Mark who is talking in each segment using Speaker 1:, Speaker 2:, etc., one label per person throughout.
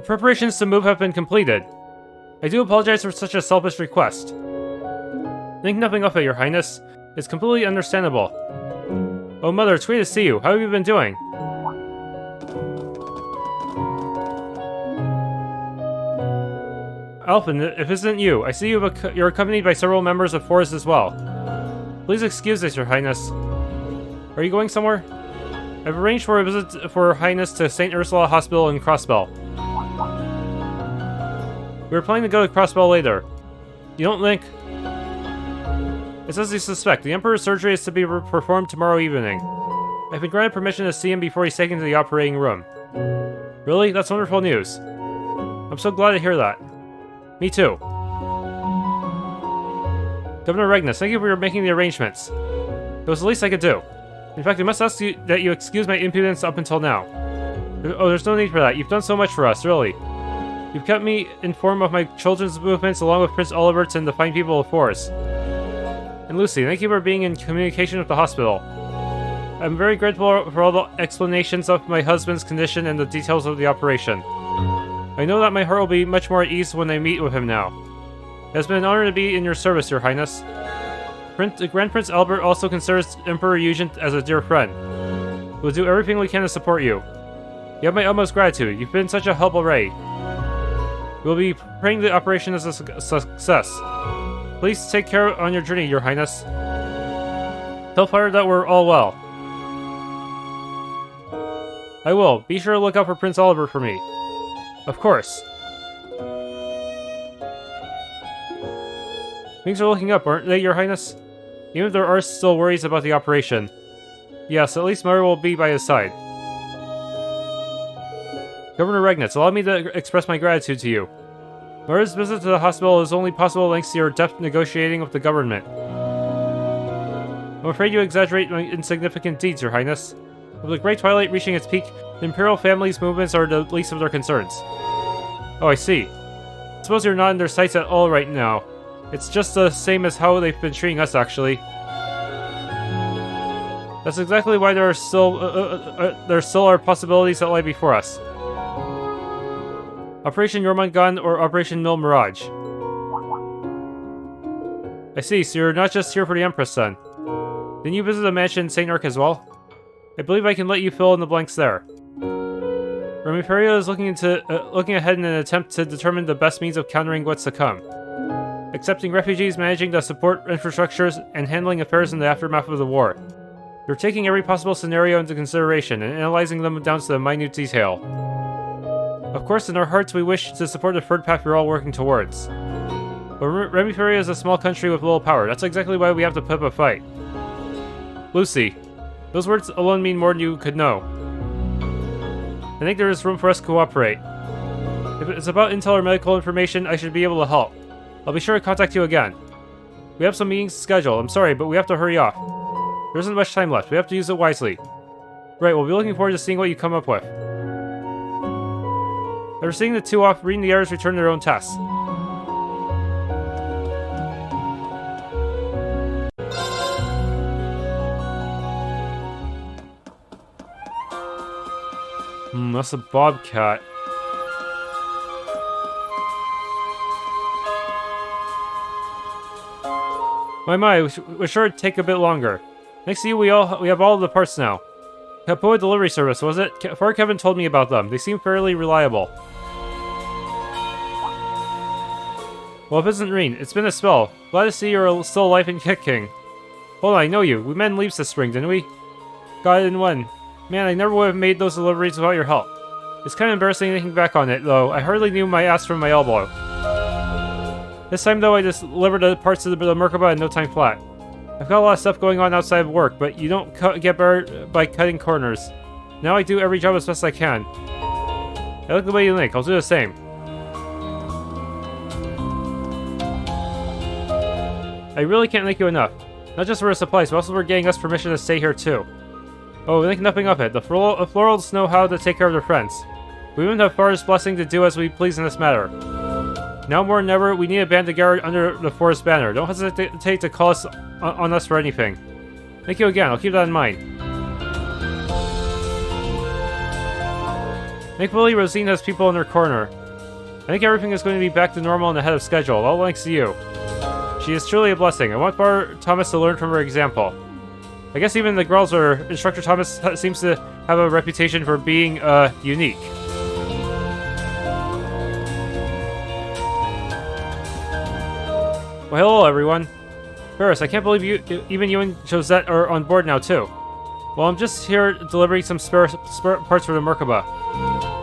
Speaker 1: preparations to move have been completed. I do apologize for such a selfish request. Think nothing of it, Your Highness. It's completely understandable. Oh, Mother, it's great to see you. How have you been doing? Alphen, if it isn't you, I see you're accompanied by several members of Force as well. Please excuse us, Your Highness. Are you going somewhere? I've arranged for a visit for Her Highness to St. Ursula Hospital in Crossbell. We were planning to go to Crossbell later. You don't think... It's as you suspect. The Emperor's surgery is to be performed tomorrow evening. I've been granted permission to see him before he's taken to the operating room. Really? That's wonderful news. I'm so glad to hear that. Me too. Governor Regnus, thank you for making the arrangements. It was the least I could do. In fact, I must ask you that you excuse my impudence up until now. Oh, there's no need for that. You've done so much for us, really. You've kept me informed of my children's movements along with Prince Olivert's and the fine people of Force. And Lucy, thank you for being in communication with the hospital. I'm very grateful for all the explanations of my husband's condition and the details of the operation. I know that my heart will be much more at ease when I meet with him now. It has been an honor to be in your service, Your Highness. Grand Prince Albert also considers Emperor Eugent as a dear friend. We'll do everything we can to support you. You have my utmost gratitude. You've been such a help already. We'll be praying the operation as a success. Please take care on your journey, Your Highness. Tell Fire that we're all well. I will. Be sure to look out for Prince Oliver for me. Of course. Things are looking up, aren't they, Your Highness? Even if there are still worries about the operation. Yes, at least Mother will be by his side. Governor Regnitz, allow me to express my gratitude to you. Mother's visit to the hospital is only possible thanks to your deft negotiating with the government. I'm afraid you exaggerate my insignificant deeds, Your Highness. With the Great Twilight reaching its peak, the Imperial family's movements are the least of their concerns. Oh, I see. I suppose you're not in their sights at all right now. It's just the same as how they've been treating us, actually. That's exactly why there still are possibilities that lie before us. Operation Jormungand or Operation Mil Mirage. I see, so you're not just here for the Empress then. Didn't you visit the mansion in St. Urk as well? I believe I can let you fill in the blanks there. Remiferio is looking ahead in an attempt to determine the best means of countering what's to come. Accepting refugees, managing the support infrastructures, and handling affairs in the aftermath of the war. You're taking every possible scenario into consideration and analyzing them down to the minute detail. Of course, in our hearts we wish to support the third path we're all working towards. But Remiferio is a small country with little power. That's exactly why we have to put up a fight. Lucy, those words alone mean more than you could know. I think there is room for us to cooperate. If it's about intel or medical information, I should be able to help. I'll be sure to contact you again. We have some meetings scheduled. I'm sorry, but we have to hurry off. There isn't much time left. We have to use it wisely. Right, we'll be looking forward to seeing what you come up with. After seeing the two off, Rean and the others return to their own tasks. That's a Bobcat. My, we're sure it'd take a bit longer. Next to you, we have all of the parts now. Capoa Delivery Service, was it? Kevin told me about them. They seem fairly reliable. Well, if it isn't Rean, it's been a spell. Glad to see you're still alive and kicking. Hold on, I know you. We met in Leaps this spring, didn't we? Got it in one. Man, I never would have made those deliveries without your help. It's kind of embarrassing thinking back on it, though. I hardly knew my ass from my elbow. This time, though, I just delivered the parts of the Merkabah in no time flat. I've got a lot of stuff going on outside of work, but you don't get better by cutting corners. Now I do every job as best I can. I like the way you think. I'll do the same. I really can't thank you enough. Not just for the supplies, but also for getting us permission to stay here, too. Oh, we think nothing of it. The Florals know how to take care of their friends. We wouldn't have Far's blessing to do as we please in this matter. Now more than ever, we need a band of Gerrod under the Forest banner. Don't hesitate to call us on us for anything. Thank you again. I'll keep that in mind. Thankfully, Rosine has people in her corner. I think everything is going to be back to normal and ahead of schedule, all thanks to you. She is truly a blessing. I want Bar Thomas to learn from her example. I guess even the girls are... Instructor Thomas seems to have a reputation for being, unique. Well, hello everyone. Ferris, I can't believe even you and Josette are on board now too. Well, I'm just here delivering some spare parts for the Merkabah.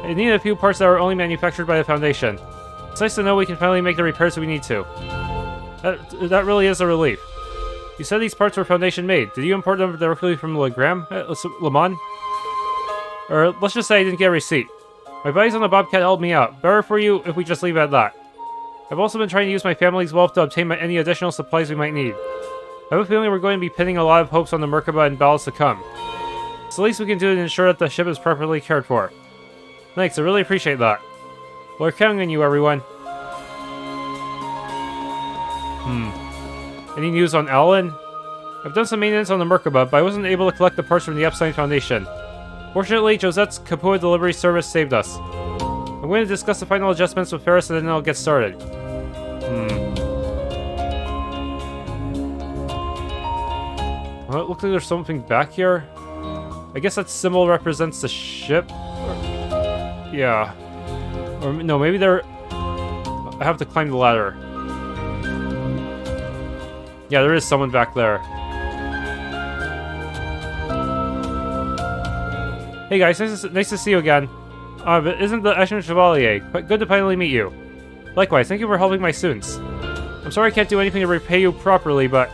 Speaker 1: I need a few parts that are only manufactured by the Foundation. It's nice to know we can finally make the repairs we need to. That really is a relief. You said these parts were Foundation made. Did you import them directly from Le Mans? Or let's just say I didn't get a receipt. My buddies on the Bobcat helped me out. Better for you if we just leave it at that. I've also been trying to use my family's wealth to obtain any additional supplies we might need. I have a feeling we're going to be pinning a lot of hopes on the Merkabah and battles to come. It's the least we can do to ensure that the ship is properly cared for. Thanks, I really appreciate that. We're counting on you, everyone. Any news on Alan? I've done some maintenance on the Merkabah, but I wasn't able to collect the parts from the Epstein Foundation. Fortunately, Josette's Kapua delivery service saved us. I'm going to discuss the final adjustments with Ferris and then I'll get started. Well, it looks like there's something back here. I guess that symbol represents the ship? Yeah. Or no, maybe they're... I have to climb the ladder. Yeah, there is someone back there. Hey guys, nice to see you again. But isn't the Ashen Chevalier? But good to finally meet you. Likewise, thank you for helping my students. I'm sorry I can't do anything to repay you properly, but...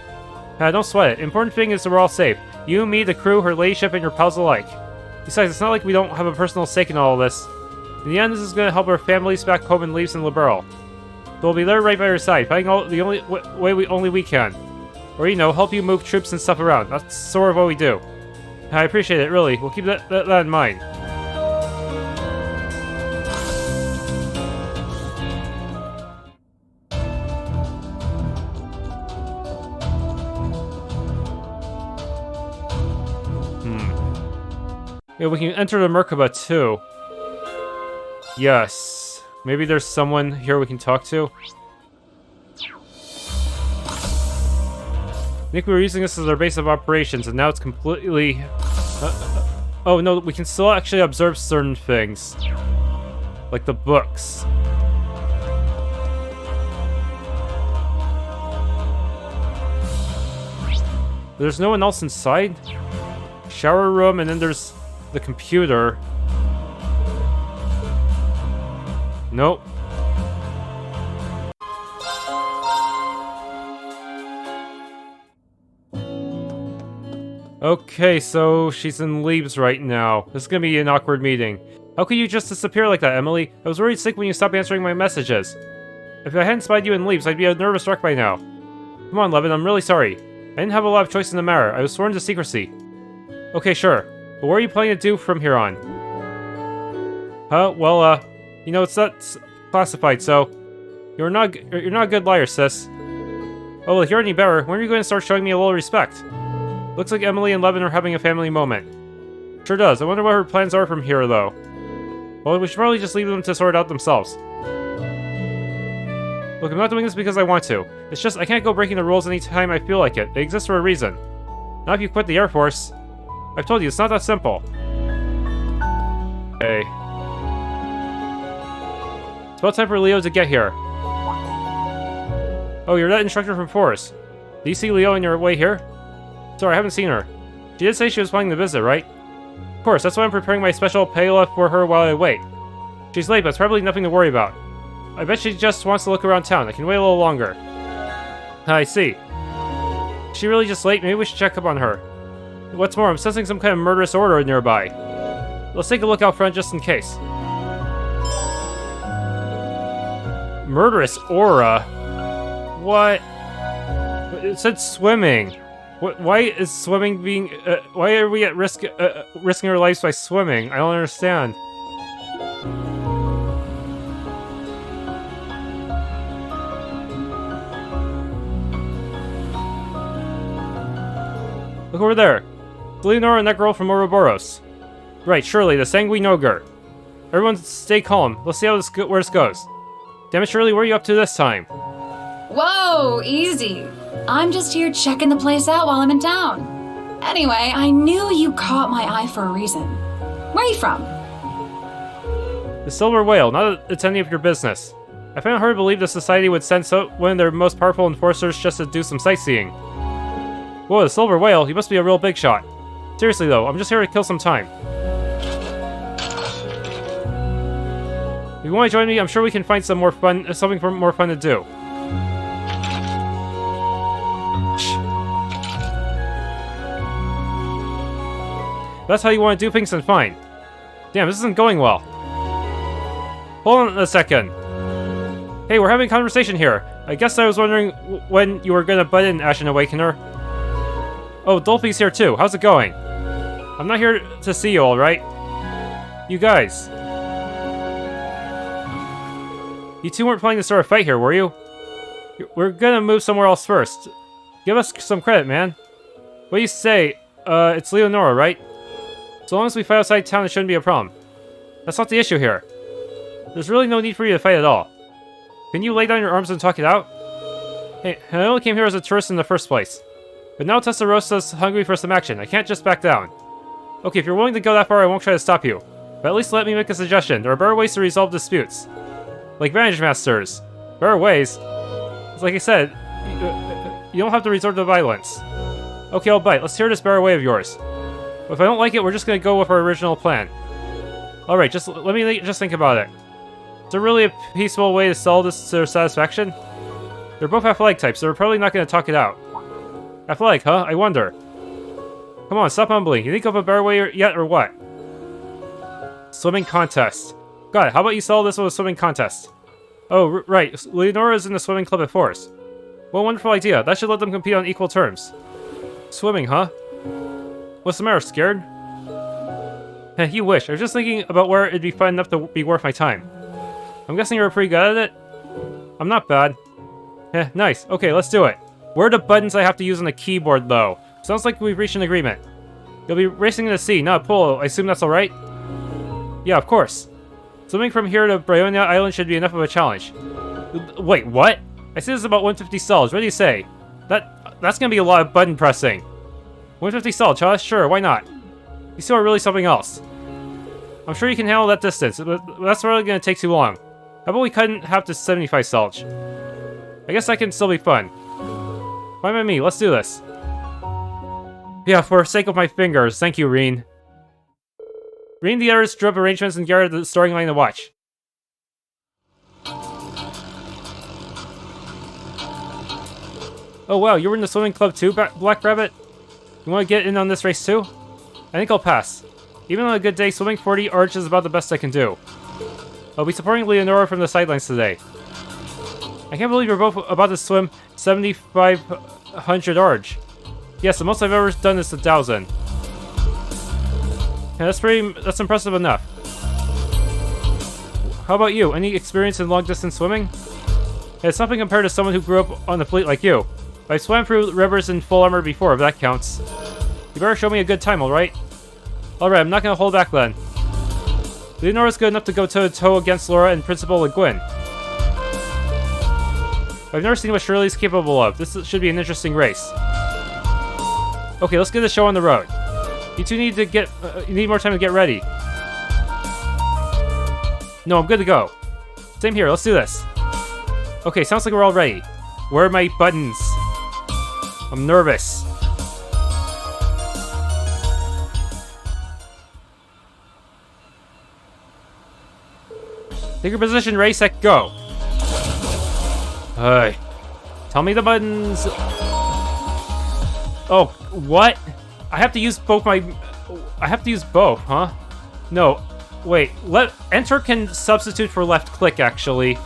Speaker 1: don't sweat it. Important thing is that we're all safe. You, me, the crew, her ladyship, and your pals alike. Besides, it's not like we don't have a personal stake in all of this. In the end, this is going to help our families back home and leaves in Liberal. So we'll be there right by your side, fighting all the only way we can. Or, you know, help you move troops and stuff around. That's sort of what we do. I appreciate it, really. We'll keep that in mind. Yeah, we can enter the Merkabah too. Yes. Maybe there's someone here we can talk to. I think we were using this as our base of operations, and now it's completely... oh no, we can still actually observe certain things. Like the books. There's no one else inside? Shower room, and then there's... the computer. Nope. Okay, so she's in Leaves right now. This is gonna be an awkward meeting. How could you just disappear like that, Emily? I was worried sick when you stopped answering my messages. If I hadn't spied you in Leaves, I'd be a nervous wreck by now. Come on, Levin, I'm really sorry. I didn't have a lot of choice in the matter. I was sworn to secrecy. Okay, sure. But what are you planning to do from here on? Well, you know, it's not classified, so... You're not a good liar, sis. Oh, well, if you're any better, when are you going to start showing me a little respect? Looks like Emily and Levin are having a family moment. Sure does. I wonder what her plans are from here, though. Well, we should probably just leave them to sort it out themselves. Look, I'm not doing this because I want to. It's just, I can't go breaking the rules anytime I feel like it. They exist for a reason. Not if you quit the Air Force. I've told you, it's not that simple. Hey. It's about time for Leo to get here. Oh, you're that instructor from Forest. Do you see Leo on your way here? Sorry, I haven't seen her. She did say she was planning the visit, right? Of course, that's why I'm preparing my special payola for her while I wait. She's late, but it's probably nothing to worry about. I bet she just wants to look around town. I can wait a little longer. I see. Is she really just late? Maybe we should check up on her. What's more, I'm sensing some kind of murderous aura nearby. Let's take a look out front just in case. Murderous aura? What? It said swimming. Why is swimming being... why are we at risk, risking our lives by swimming? I don't understand. Look over there. Leonora and that girl from Ouroboros. Right, surely, the Sanguine Ogre. Everyone stay calm. Let's see how where this goes. Damn it, Shirley, what are you up to this time?
Speaker 2: Whoa, easy. I'm just here checking the place out while I'm in town. Anyway, I knew you caught my eye for a reason. Where are you from?
Speaker 1: The Silver Whale, not that it's any of your business. I find it hard to believe the society would send one of their most powerful enforcers just to do some sightseeing. Whoa, the Silver Whale, you must be a real big shot. Seriously though, I'm just here to kill some time. If you want to join me, I'm sure we can find something more fun to do. If that's how you want to do things, then fine. Damn, this isn't going well. Hold on a second. Hey, we're having a conversation here. I guess I was wondering when you were gonna butt in, Ashen Awakener. Oh, Dolphy's here too. How's it going? I'm not here to see you, alright? You guys. You two weren't planning to start a fight here, were you? We're gonna move somewhere else first. Give us some credit, man. What do you say? It's Leonora, right? So long as we fight outside town, it shouldn't be a problem. That's not the issue here. There's really no need for you to fight at all. Can you lay down your arms and talk it out? Hey, I only came here as a tourist in the first place. But now Testarosa's hungry for some action. I can't just back down. Okay, if you're willing to go that far, I won't try to stop you. But at least let me make a suggestion. There are better ways to resolve disputes. Like Vantage Masters. Better ways? Like I said, you don't have to resort to violence. Okay, I'll bite. Let's hear this better way of yours. But if I don't like it, we're just gonna go with our original plan. Alright, let me think about it. Is there really a peaceful way to solve this to their satisfaction? They're both athletic types, so we're probably not gonna talk it out. Athletic, huh? I wonder. Come on, stop mumbling. You think of a better way yet, or what? Swimming contest. Got it. How about you solve this with a swimming contest? Oh, right. Leonora is in the swimming club at Force. What a wonderful idea. That should let them compete on equal terms. Swimming, huh? What's the matter, scared? You wish. I was just thinking about where it'd be fun enough to be worth my time. I'm guessing you're pretty good at it? I'm not bad. Nice. Okay, let's do it. Where are the buttons I have to use on the keyboard, though? Sounds like we've reached an agreement. You'll be racing in the sea, not a pool. I assume that's alright? Yeah, of course. Swimming from here to Brionia Island should be enough of a challenge. Wait, what? I see this is about 150 stalls. What do you say? That's gonna be a lot of button pressing. 150 stalls, Chalice? Sure, why not? These two are really something else. I'm sure you can handle that distance, but that's really gonna take too long. How about we cut in half to 75 stalls? I guess that can still be fun. Fine by me, let's do this. Yeah, for the sake of my fingers, thank you, Rean. Rean the others drew up arrangements and Gerrod the starting line to watch. Oh wow, you were in the swimming club too, Black Rabbit? You want to get in on this race too? I think I'll pass. Even on a good day, swimming 40 arch is about the best I can do. I'll be supporting Leonora from the sidelines today. I can't believe you're both about to swim 7,500 arch. Yes, the most I've ever done is 1,000. Yeah, that's impressive enough. How about you? Any experience in long-distance swimming? Yeah, it's nothing compared to someone who grew up on the fleet like you. I've swam through rivers in full armor before, if that counts. You better show me a good time, alright? Alright, I'm not gonna hold back then. Leonora's good enough to go toe-to-toe against Laura and Principal Le Guin. I've never seen what Shirley's capable of. This should be an interesting race. Okay, let's get the show on the road. You two need to you need more time to get ready. No, I'm good to go. Same here, let's do this. Okay, sounds like we're all ready. Where are my buttons? I'm nervous. Take your position, ready, set, go. Hey, tell me the buttons. Oh, what? I have to use both huh? No, wait. Enter can substitute for left click, actually.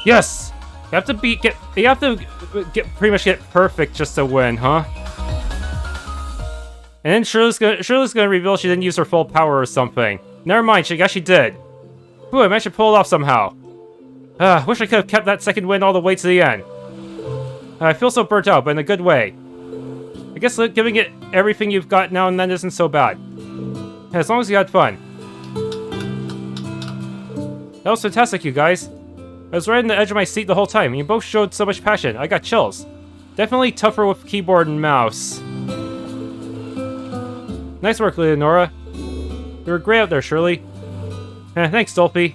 Speaker 1: Yes! You have to pretty much get perfect just to win, huh? And then Shirley's gonna reveal she didn't use her full power or something. Never mind, I guess she did. Ooh, I managed to pull it off somehow. Wish I could have kept that second win all the way to the end. I feel so burnt out, but in a good way. I guess giving it everything you've got now and then isn't so bad. As long as you had fun. That was fantastic, you guys. I was right on the edge of my seat the whole time, and you both showed so much passion. I got chills. Definitely tougher with keyboard and mouse. Nice work, Leonora. You were great out there, Shirley. Thanks, Dolphy.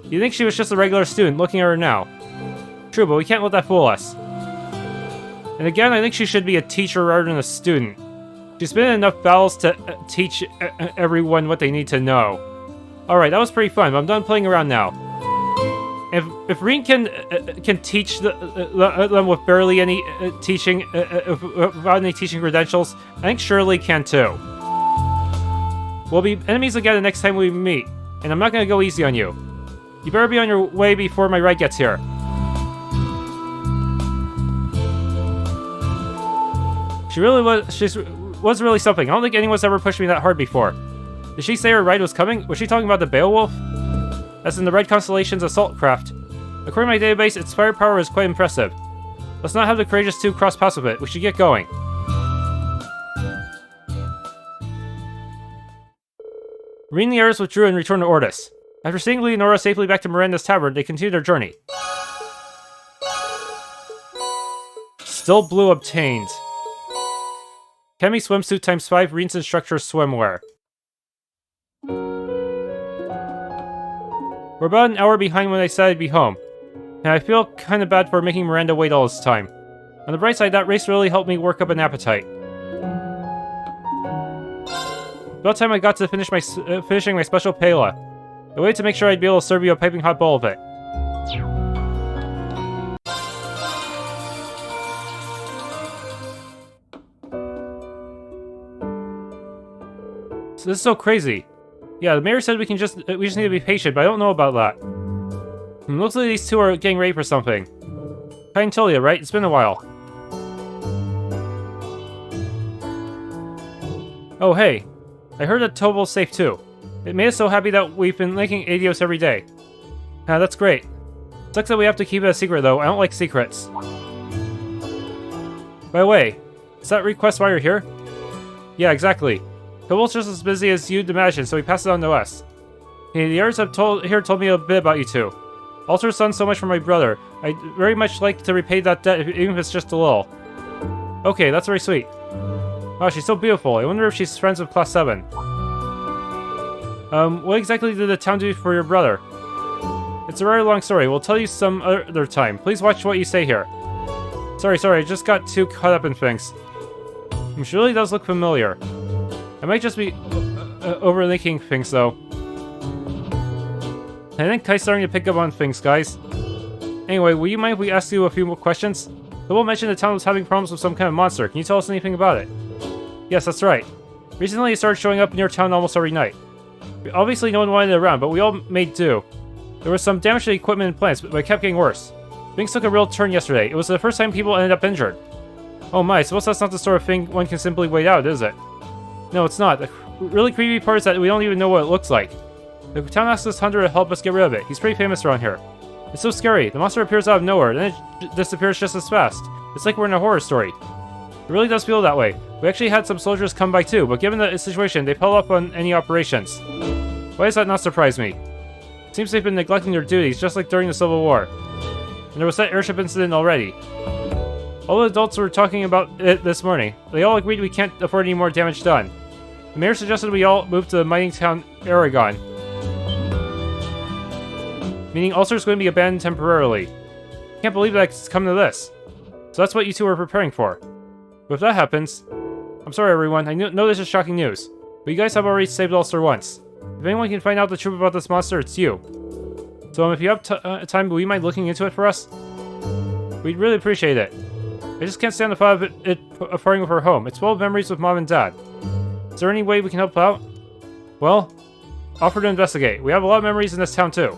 Speaker 1: You think she was just a regular student, looking at her now. True, but we can't let that fool us. And again, I think she should be a teacher rather than a student. She's been in enough battles to teach everyone what they need to know. Alright, that was pretty fun, but I'm done playing around now. If Rean can teach them with barely any teaching, without any teaching credentials, I think Shirley can too. We'll be enemies again the next time we meet, and I'm not gonna go easy on you. You better be on your way before my ride gets here. She was really something. I don't think anyone's ever pushed me that hard before. Did she say her ride was coming? Was she talking about the Beowulf? As in the Red Constellation's assault craft. According to my database, its firepower is quite impressive. Let's not have the courageous two cross paths with it. We should get going. Rean and the others withdrew and returned to Ortis. After seeing Leonora safely back to Miranda's tavern, they continued their journey. Still blue obtained. Kemi swimsuit times 5 Rean's instructor swimwear. We're about an hour behind when I said I'd be home, and I feel kinda bad for making Miranda wait all this time. On the bright side, that race really helped me work up an appetite. About time I got to finishing my special paella. I waited to make sure I'd be able to serve you a piping hot bowl of it. So this is so crazy. Yeah, the mayor said we just need to be patient, but I don't know about that. Looks like these two are getting ready for something. Pyantilia, right? It's been a while. Oh, hey. I heard that Tobal's safe too. It made us so happy that we've been linking Adios every day. That's great. Sucks that we have to keep it a secret though. I don't like secrets. By the way, is that request why you're here? Yeah, exactly. Tobal's just as busy as you'd imagine, so he passed it on to us. Hey, the others have told me a bit about you two. Alster's done so much for my brother. I'd very much like to repay that debt, even if it's just a little. Okay, that's very sweet. Wow, she's so beautiful. I wonder if she's friends with Class VII. What exactly did the town do for your brother? It's a very long story. We'll tell you some other time. Please watch what you say here. Sorry, I just got too caught up in things. She really does look familiar. I might just be overthinking things, though. I think Kai's starting to pick up on things, guys. Anyway, will you mind if we ask you a few more questions? Tobo mentioned the town was having problems with some kind of monster. Can you tell us anything about it? Yes, that's right. Recently, it started showing up in your town almost every night. Obviously, no one wanted it around, but we all made do. There was some damage to the equipment and plants, but it kept getting worse. Things took a real turn yesterday. It was the first time people ended up injured. Oh my, I suppose that's not the sort of thing one can simply wait out, is it? No, it's not. The really creepy part is that we don't even know what it looks like. The town asked this hunter to help us get rid of it. He's pretty famous around here. It's so scary. The monster appears out of nowhere, then it disappears just as fast. It's like we're in a horror story. It really does feel that way. We actually had some soldiers come by too, but given the situation, they held up on any operations. Why does that not surprise me? It seems they've been neglecting their duties, just like during the Civil War. And there was that airship incident already. All the adults were talking about it this morning. They all agreed we can't afford any more damage done. The mayor suggested we all move to the mining town Aragon. Meaning Ulster's going to be abandoned temporarily. Can't believe that it's come to this. So that's what you two are preparing for. But if that happens... I'm sorry everyone, I know this is shocking news. But you guys have already saved Ulster once. If anyone can find out the truth about this monster, it's you. So if you have time, will you mind looking into it for us? We'd really appreciate it. I just can't stand the thought of it parting with our home. It's full of memories with Mom and Dad. Is there any way we can help out? Well, offer to investigate. We have a lot of memories in this town too.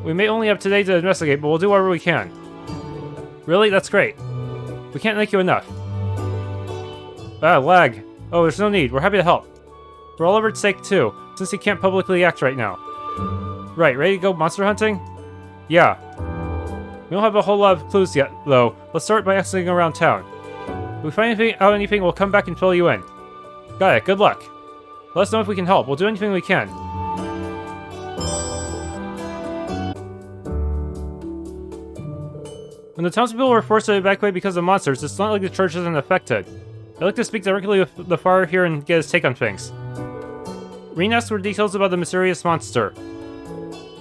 Speaker 1: We may only have today to investigate, but we'll do whatever we can. Really? That's great. We can't thank you enough. Ah, lag. Oh, there's no need. We're happy to help. For Oliver's sake, too, since he can't publicly act right now. Right, ready to go monster hunting? Yeah. We don't have a whole lot of clues yet, though. Let's start by asking around town. If we find anything, we'll come back and fill you in. Got it. Good luck. Let us know if we can help. We'll do anything we can. When the townspeople were forced to evacuate because of monsters, it's not like the church isn't affected. I'd like to speak directly with the father here and get his take on things. Rean asked for details about the mysterious monster.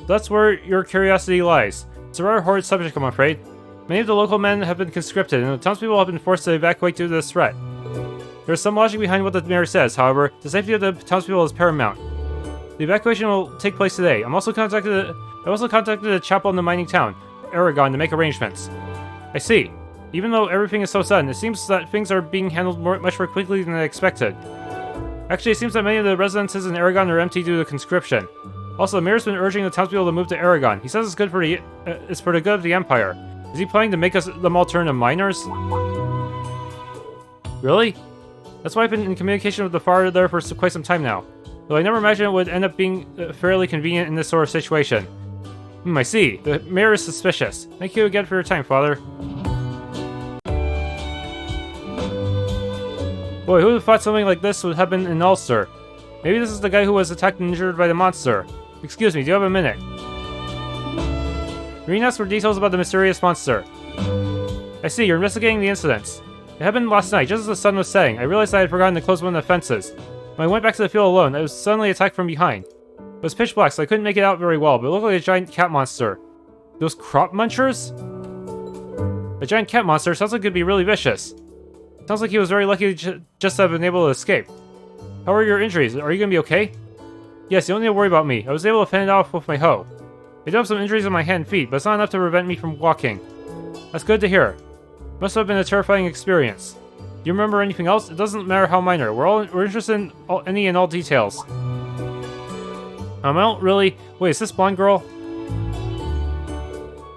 Speaker 1: That's where your curiosity lies. It's a rather horrid subject, I'm afraid. Many of the local men have been conscripted, and the townspeople have been forced to evacuate due to this threat. There's some logic behind what the mayor says, however, the safety of the townspeople is paramount. The evacuation will take place today. I also contacted a chapel in the mining town, Aragon, to make arrangements. I see. Even though everything is so sudden, it seems that things are being handled much more quickly than I expected. Actually, it seems that many of the residences in Aragon are empty due to conscription. Also, the mayor's been urging the townspeople to move to Aragon. He says it's good for it's for the good of the Empire. Is he planning to make them all turn to miners? Really? That's why I've been in communication with the father there for quite some time now. Though I never imagined it would end up being fairly convenient in this sort of situation. I see. The mayor is suspicious. Thank you again for your time, Father. Boy, who would have thought something like this would happen in Ulster? Maybe this is the guy who was attacked and injured by the monster. Excuse me, do you have a minute? Rean asked for details about the mysterious monster. I see, you're investigating the incidents. It happened last night, just as the sun was setting. I realized I had forgotten to close one of the fences. When I went back to the field alone, I was suddenly attacked from behind. It was pitch black, so I couldn't make it out very well, but it looked like a giant cat monster. Those crop munchers? A giant cat monster sounds like it could be really vicious. Sounds like he was very lucky to just have been able to escape. How are your injuries? Are you gonna be okay? Yes, you don't need to worry about me. I was able to fend it off with my hoe. I do have some injuries on my hand and feet, but it's not enough to prevent me from walking. That's good to hear. Must have been a terrifying experience. Do you remember anything else? It doesn't matter how minor. We're interested in any and all details. I don't really... Wait, is this blonde girl?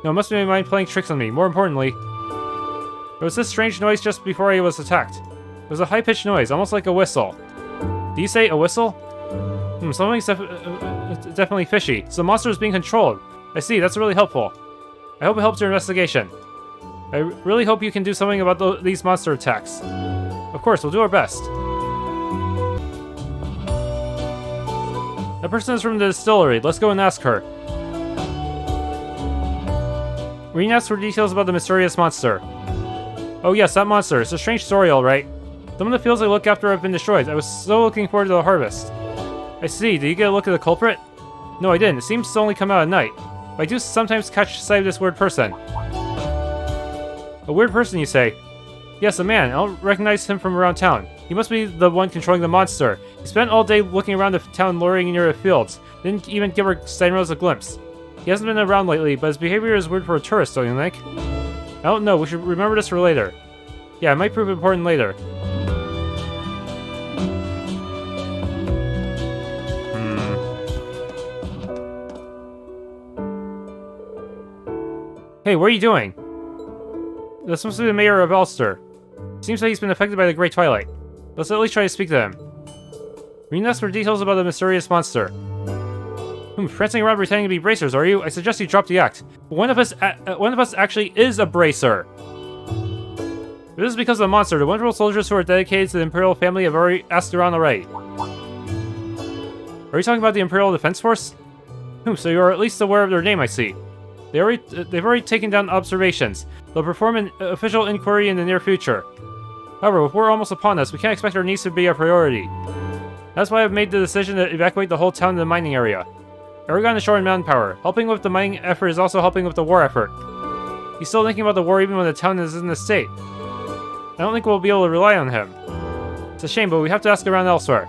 Speaker 1: No, it must be my mind playing tricks on me. More importantly, there was this strange noise just before I was attacked. It was a high-pitched noise, almost like a whistle. Do you say a whistle? Something's definitely fishy. So the monster is being controlled. I see, that's really helpful. I hope it helps your investigation. I really hope you can do something about these monster attacks. Of course, we'll do our best. That person is from the distillery. Let's go and ask her. Rean asked for details about the mysterious monster. Oh yes, that monster. It's a strange story, alright. Some of the fields I look after have been destroyed. I was so looking forward to the harvest. I see. Did you get a look at the culprit? No, I didn't. It seems to only come out at night. But I do sometimes catch sight of this weird person. A weird person, you say? Yes, a man. I don't recognize him from around town. He must be the one controlling the monster. He spent all day looking around the town, luring near the fields. Didn't even give our Steinrose a glimpse. He hasn't been around lately, but his behavior is weird for a tourist, don't you think? I don't know. We should remember this for later. Yeah, it might prove important later. Hey, what are you doing? That's supposed to be the mayor of Alster. Seems like he's been affected by the Great Twilight. Let's at least try to speak to him. Rean asked for details about the mysterious monster. Prancing around pretending to be bracers, are you? I suggest you drop the act. One of us actually is a bracer. This is because of the monster. The wonderful soldiers who are dedicated to the Imperial family have already asked around already. Are you talking about the Imperial Defense Force? So you are at least aware of their name, I see. They've already taken down observations. They'll perform an official inquiry in the near future. However, with war almost upon us, we can't expect our needs to be a priority. That's why I've made the decision to evacuate the whole town to the mining area. Aragon is short on manpower. Helping with the mining effort is also helping with the war effort. He's still thinking about the war even when the town is in this state. I don't think we'll be able to rely on him. It's a shame, but we have to ask around elsewhere.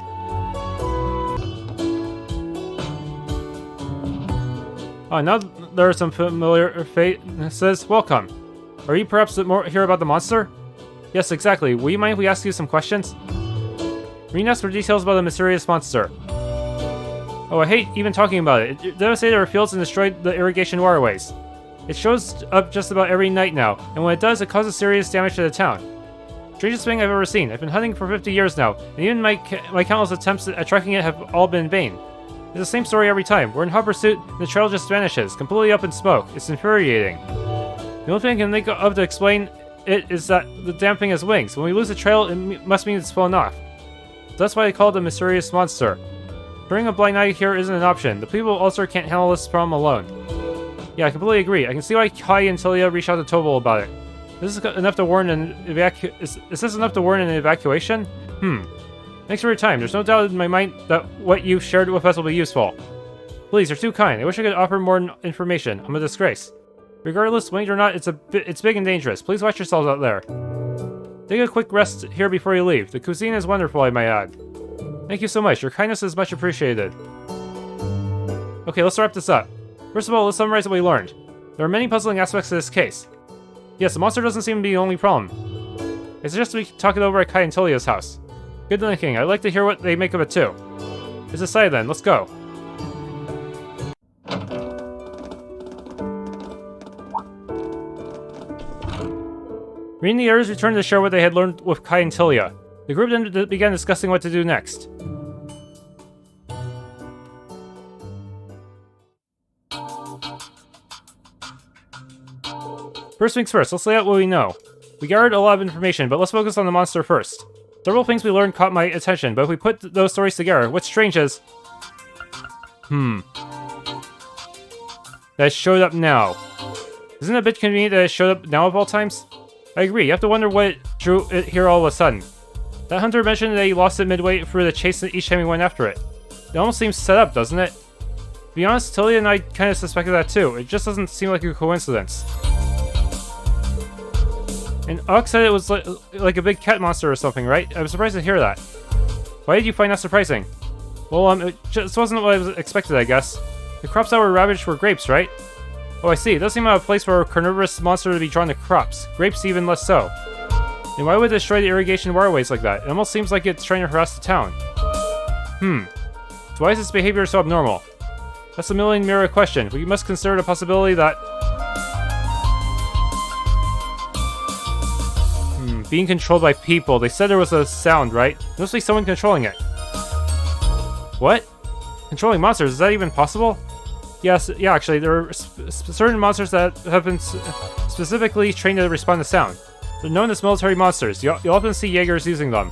Speaker 1: Now there are some familiar faces. Welcome. Are you perhaps here about the monster? Yes, exactly. Will you mind if we ask you some questions? Rean asked for details about the mysterious monster. Oh, I hate even talking about it. It devastated our fields and destroyed the irrigation waterways. It shows up just about every night now, and when it does, it causes serious damage to the town. Strangest thing I've ever seen. I've been hunting for 50 years now, and even my countless attempts at tracking it have all been in vain. It's the same story every time. We're in hot pursuit, and the trail just vanishes, completely up in smoke. It's infuriating. The only thing I can think of to explain it is that the damn thing has wings. When we lose the trail, it must mean it's flown off. So that's why I call it a mysterious monster. Turning a blind eye here isn't an option. The people of Ulster can't handle this problem alone. Yeah, I completely agree. I can see why Kai and Tilia reached out to Tobal about it. This is enough to warn an is this enough to warn an evacuation? Thanks for your time. There's no doubt in my mind that what you've shared with us will be useful. Please, you're too kind. I wish I could offer more information. I'm a disgrace. Regardless, winged or not, it's big and dangerous. Please watch yourselves out there. Take a quick rest here before you leave. The cuisine is wonderful, I might add. Thank you so much. Your kindness is much appreciated. Okay, let's wrap this up. First of all, let's summarize what we learned. There are many puzzling aspects to this case. Yes, the monster doesn't seem to be the only problem. I suggest we talk it over at Kai and Tilia's house. Good thinking. I'd like to hear what they make of it too. It's decided then. Let's go. Rean and the others returned to share what they had learned with Kai and Tilia. The group then began discussing what to do next. First things first, let's lay out what we know. We gathered a lot of information, but let's focus on the monster first. Several things we learned caught my attention, but if we put those stories together, what's strange is... that it showed up now. Isn't it a bit convenient that it showed up now of all times? I agree, you have to wonder what drew it here all of a sudden. That hunter mentioned that he lost it midway through the chase each time he went after it. It almost seems set up, doesn't it? To be honest, Tilia and I kind of suspected that too. It just doesn't seem like a coincidence. And Ox said it was like a big cat monster or something, right? I'm surprised to hear that. Why did you find that surprising? Well, it just wasn't what I was expected, I guess. The crops that were ravaged were grapes, right? Oh, I see. It does seem like a place for a carnivorous monster to be drawn to crops. Grapes even less so. And why would it destroy the irrigation waterways like that? It almost seems like it's trying to harass the town. So why is its behavior so abnormal? That's a million-mirror question. We must consider the possibility that... being controlled by people. They said there was a sound, right? There must be someone controlling it. What? Controlling monsters? Is that even possible? Yes, yeah, actually, there are certain monsters that have been specifically trained to respond to sound. They're known as military monsters. You'll often see Jaegers using them.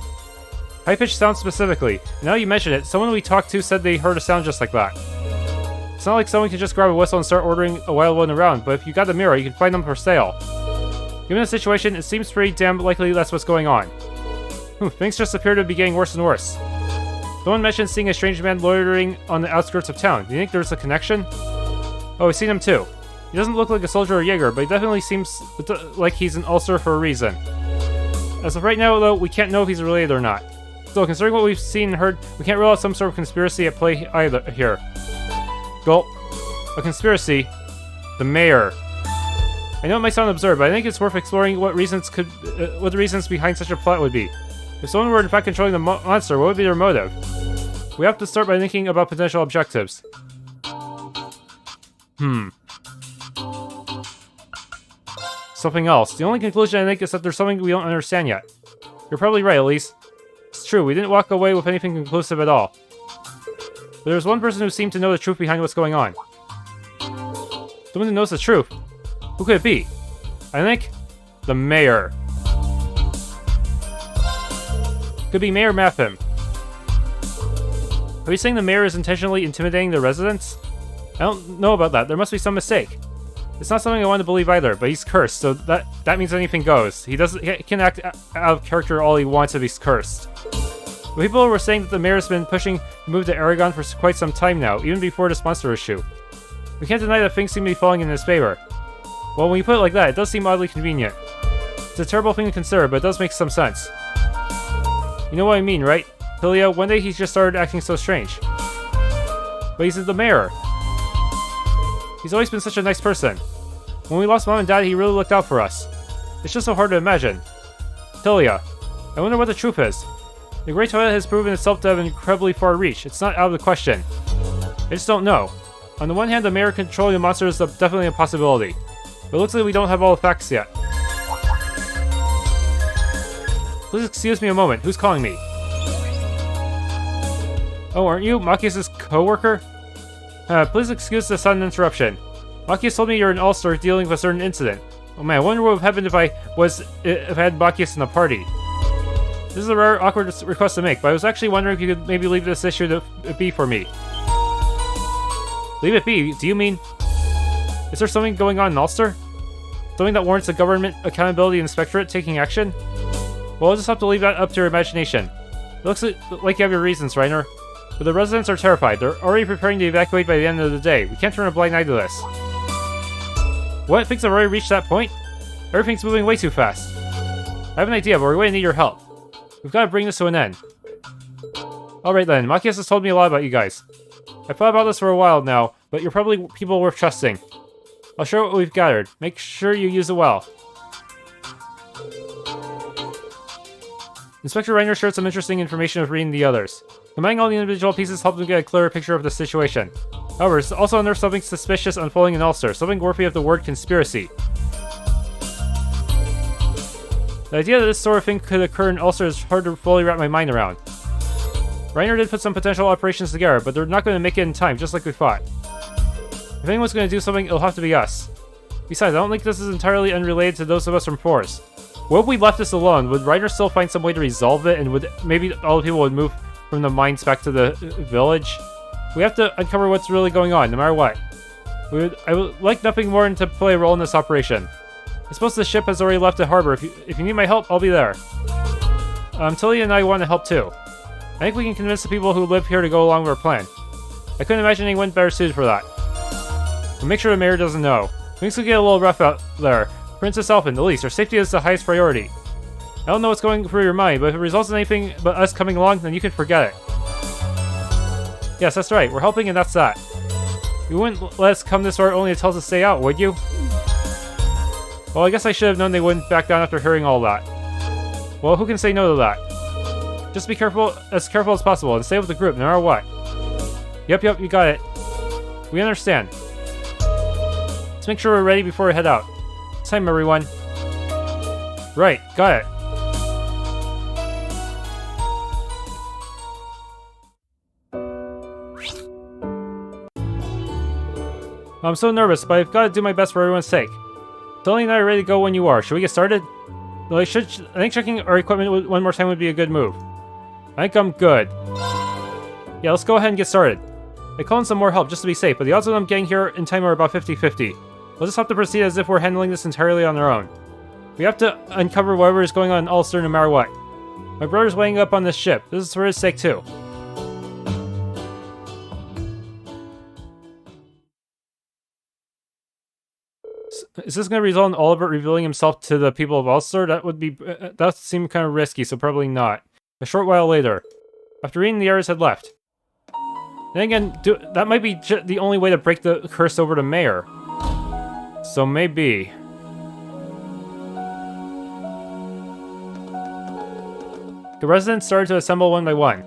Speaker 1: High-pitched sound specifically. And now you mention it, someone we talked to said they heard a sound just like that. It's not like someone can just grab a whistle and start ordering a wild one around, but if you got the mirror, you can find them for sale. Given the situation, it seems pretty damn likely that's what's going on. Things just appear to be getting worse and worse. Someone mentioned seeing a strange man loitering on the outskirts of town. Do you think there's a connection? Oh, I've seen him too. He doesn't look like a soldier or Jaeger, but he definitely seems like he's an Ulster for a reason. As of right now, though, we can't know if he's related or not. Still, considering what we've seen and heard, we can't rule out some sort of conspiracy at play either here. Gulp. A conspiracy? The mayor. I know it might sound absurd, but I think it's worth exploring what the reasons behind such a plot would be. If someone were in fact controlling the monster, what would be their motive? We have to start by thinking about potential objectives. Something else. The only conclusion I think is that there's something we don't understand yet. You're probably right, Elise. It's true, we didn't walk away with anything conclusive at all. But there's one person who seemed to know the truth behind what's going on. Someone who knows the truth. Who could it be? I think... the mayor. Could be Mayor Matham. Are you saying the mayor is intentionally intimidating the residents? I don't know about that. There must be some mistake. It's not something I want to believe either, but he's cursed, so that means anything goes. He can act out of character all he wants if he's cursed. But people were saying that the mayor's been pushing to move to Aragon for quite some time now, even before this monster issue. We can't deny that things seem to be falling in his favor. Well, when you put it like that, it does seem oddly convenient. It's a terrible thing to consider, but it does make some sense. You know what I mean, right? Tilia, one day he just started acting so strange. But he's the mayor. He's always been such a nice person. When we lost Mom and Dad, he really looked out for us. It's just so hard to imagine. Tilia, I wonder what the truth is. The Great Toilet has proven itself to have incredibly far reach. It's not out of the question. I just don't know. On the one hand, the mayor controlling the monster is definitely a possibility. But it looks like we don't have all the facts yet. Please excuse me a moment. Who's calling me? Oh, aren't you Machias' co-worker? Please excuse the sudden interruption. Machias told me you're an Ulster dealing with a certain incident. Oh man, I wonder what would have happened if I had Machias in the party. This is a rare, awkward request to make, but I was actually wondering if you could maybe leave this issue to be for me. Leave it be? Do you mean... Is there something going on in Ulster? Something that warrants the Government Accountability Inspectorate taking action? Well, I'll just have to leave that up to your imagination. It looks like you have your reasons, Reiner. But the residents are terrified. They're already preparing to evacuate by the end of the day. We can't turn a blind eye to this. What? Things have already reached that point? Everything's moving way too fast. I have an idea, but we're going to need your help. We've got to bring this to an end. Alright then, Machias has told me a lot about you guys. I've thought about this for a while now, but you're probably people worth trusting. I'll show what we've gathered. Make sure you use it well. Inspector Reiner shared some interesting information with Rean and the others. Combining all the individual pieces helped them get a clearer picture of the situation. However, there's also unearthed something suspicious unfolding in Ulster, something worthy of the word conspiracy. The idea that this sort of thing could occur in Ulster is hard to fully wrap my mind around. Reiner did put some potential operations together, but they're not going to make it in time, just like we thought. If anyone's going to do something, it'll have to be us. Besides, I don't think this is entirely unrelated to those of us from Force. What if we left this alone? Would Reiner still find some way to resolve it, and would maybe all the people would move from the mines back to the village? We have to uncover what's really going on, no matter what. I would like nothing more than to play a role in this operation. I suppose the ship has already left the harbor. If you need my help, I'll be there. Tilly and I want to help too. I think we can convince the people who live here to go along with our plan. I couldn't imagine anyone better suited for that. But make sure the mayor doesn't know. Things could get a little rough out there. Princess Elfin, the least, our safety is the highest priority. I don't know what's going through your mind, but if it results in anything but us coming along, then you can forget it. Yes, that's right. We're helping and that's that. You wouldn't let us come this far only to tell us to stay out, would you? Well, I guess I should have known they wouldn't back down after hearing all that. Well, who can say no to that? Just be careful as possible and stay with the group no matter what. Yep, you got it. We understand. Let's make sure we're ready before we head out. It's time, everyone. Right, got it. I'm so nervous, but I've got to do my best for everyone's sake. Tony and I are ready to go when you are. Should we get started? Well, I think checking our equipment one more time would be a good move. I think I'm good. Yeah, let's go ahead and get started. I called in some more help just to be safe, but the odds of them getting here in time are about 50-50. We'll just have to proceed as if we're handling this entirely on our own. We have to uncover whatever is going on in Ulster no matter what. My brother's weighing up on this ship. This is for his sake too. Is this going to result in Oliver revealing himself to the people of Ulster? That seemed kind of risky, so probably not. A short while later, after Rean and the others had left. Then again, that might be the only way to break the curse over to Mayor. So maybe... The residents started to assemble one by one.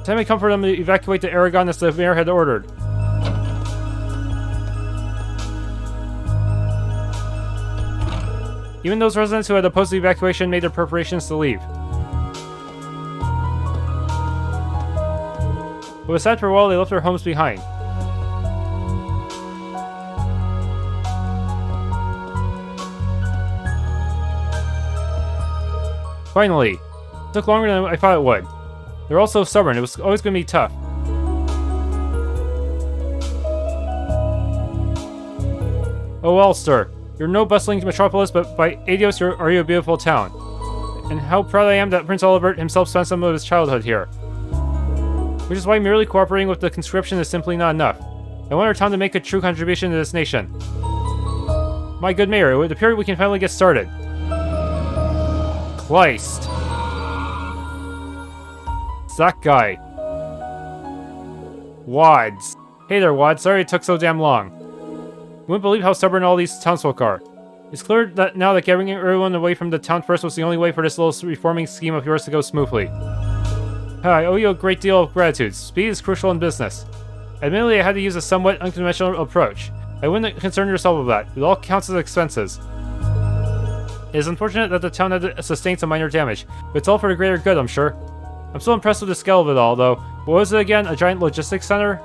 Speaker 1: Time had come for them to evacuate to Aragon as the mayor had ordered. Even those residents who had opposed the evacuation made their preparations to leave. But with sad farewell, they left their homes behind. Finally, it took longer than I thought it would. They're all so stubborn, it was always going to be tough. Oh, Ulster, you're no bustling metropolis, but by Adios, are you a beautiful town. And how proud I am that Prince Oliver himself spent some of his childhood here. Which is why merely cooperating with the conscription is simply not enough. I want our town to make a true contribution to this nation. My good mayor, it would appear we can finally get started. Christ. It's that guy. Wads. Hey there, Wads. Sorry it took so damn long. You wouldn't believe how stubborn all these townsfolk are. It's clear that now that getting everyone away from the town first was the only way for this little reforming scheme of yours to go smoothly. I owe you a great deal of gratitude. Speed is crucial in business. Admittedly, I had to use a somewhat unconventional approach. I wouldn't concern yourself with that. It all counts as expenses. It is unfortunate that the town had to sustain some minor damage, but it's all for the greater good, I'm sure. I'm still impressed with the scale of it all, though. What was it again? A giant logistics center?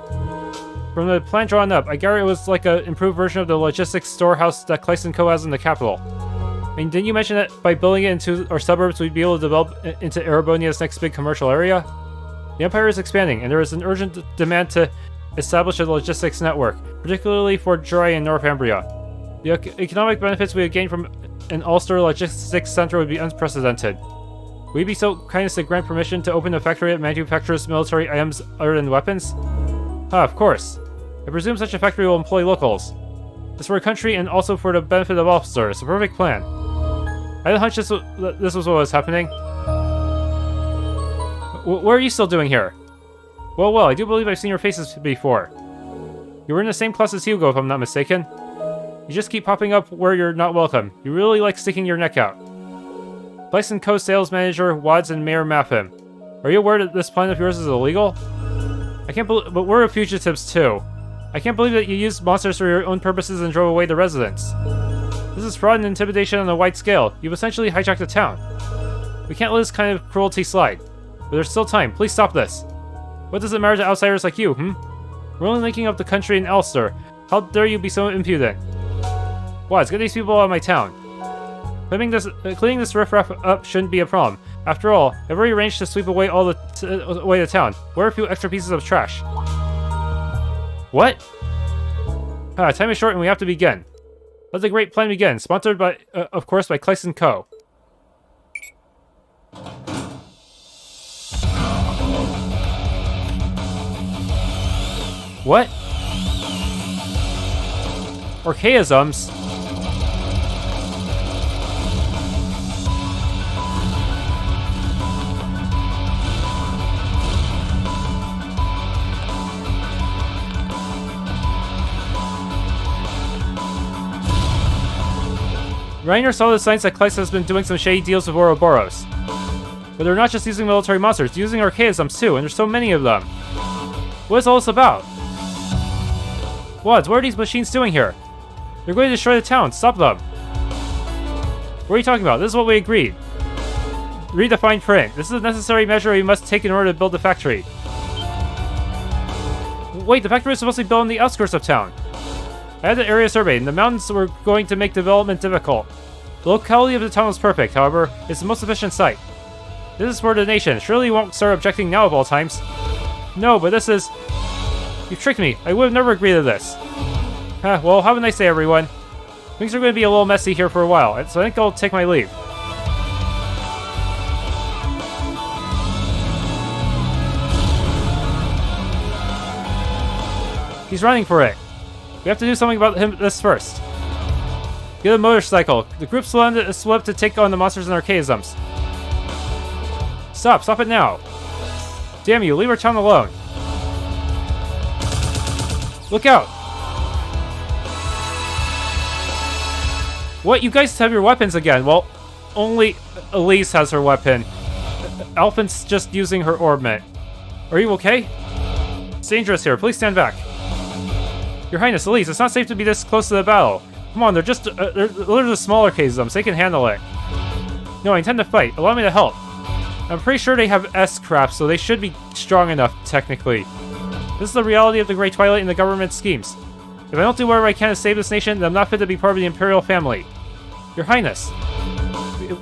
Speaker 1: From the plan drawn up, I gather it was like an improved version of the logistics storehouse that Class VII has in the capital. I mean, didn't you mention that by building it into our suburbs, we'd be able to develop into Erebonia's next big commercial area? The Empire is expanding, and there is an urgent demand to establish a logistics network, particularly for Gerrod and Northumbria. The economic benefits we would gain from an Alster logistics center would be unprecedented. Would you be so kind as to grant permission to open a factory that manufactures military items other than weapons? Ah, of course. I presume such a factory will employ locals. It's for a country and also for the benefit of Ulster. It's a perfect plan. I had a hunch this was what was happening. What are you still doing here? Well, I do believe I've seen your faces before. You were in the same class as Hugo, if I'm not mistaken. You just keep popping up where you're not welcome. You really like sticking your neck out. Bison Co. sales manager Wads and Mayor Mapham. Are you aware that this plan of yours is illegal? I can't believe, but we're fugitives too. I can't believe that you used monsters for your own purposes and drove away the residents. This is fraud and intimidation on a wide scale. You've essentially hijacked the town. We can't let this kind of cruelty slide. But there's still time. Please stop this. What does it matter to outsiders like you, We're only linking up the country in Ulster. How dare you be so impudent? Wads, get these people out of my town. Cleaning this riffraff up shouldn't be a problem. After all, I've already arranged to sweep away all the town. Where are a few extra pieces of trash? What? Time is short and we have to begin. Let the great plan begin. Sponsored by, of course, by Class & Co. What? Archaisms? Reiner saw the signs that Class has been doing some shady deals with Ouroboros. But they're not just using military monsters, they're using archaisms too, and there's so many of them. What is all this about? Wads, what are these machines doing here? They're going to destroy the town, stop them! What are you talking about? This is what we agreed. Read the fine print. This is a necessary measure we must take in order to build the factory. Wait, the factory is supposed to be built on the outskirts of town. I had the area surveyed, and the mountains were going to make development difficult. The locality of the town was perfect, however, it's the most efficient site. This is for the nation. Surely you won't start objecting now of all times. No, but this is... You tricked me. I would have never agreed to this. Well, have a nice day, everyone. Things are going to be a little messy here for a while, so I think I'll take my leave. He's running for it. We have to do something about this first. Get a motorcycle. The group split up to take on the monsters and archaisms. Stop it now. Damn you, leave our town alone. Look out. What, you guys have your weapons again? Well, only Elise has her weapon. Alphin's just using her orbment. Are you okay? It's dangerous here, please stand back. Your Highness, Elise, it's not safe to be this close to the battle. Come on, they're just the smaller cases, they can handle it. No, I intend to fight. Allow me to help. I'm pretty sure they have S-craft, so they should be strong enough, technically. This is the reality of the Great Twilight and the government's schemes. If I don't do whatever I can to save this nation, then I'm not fit to be part of the Imperial family. Your Highness,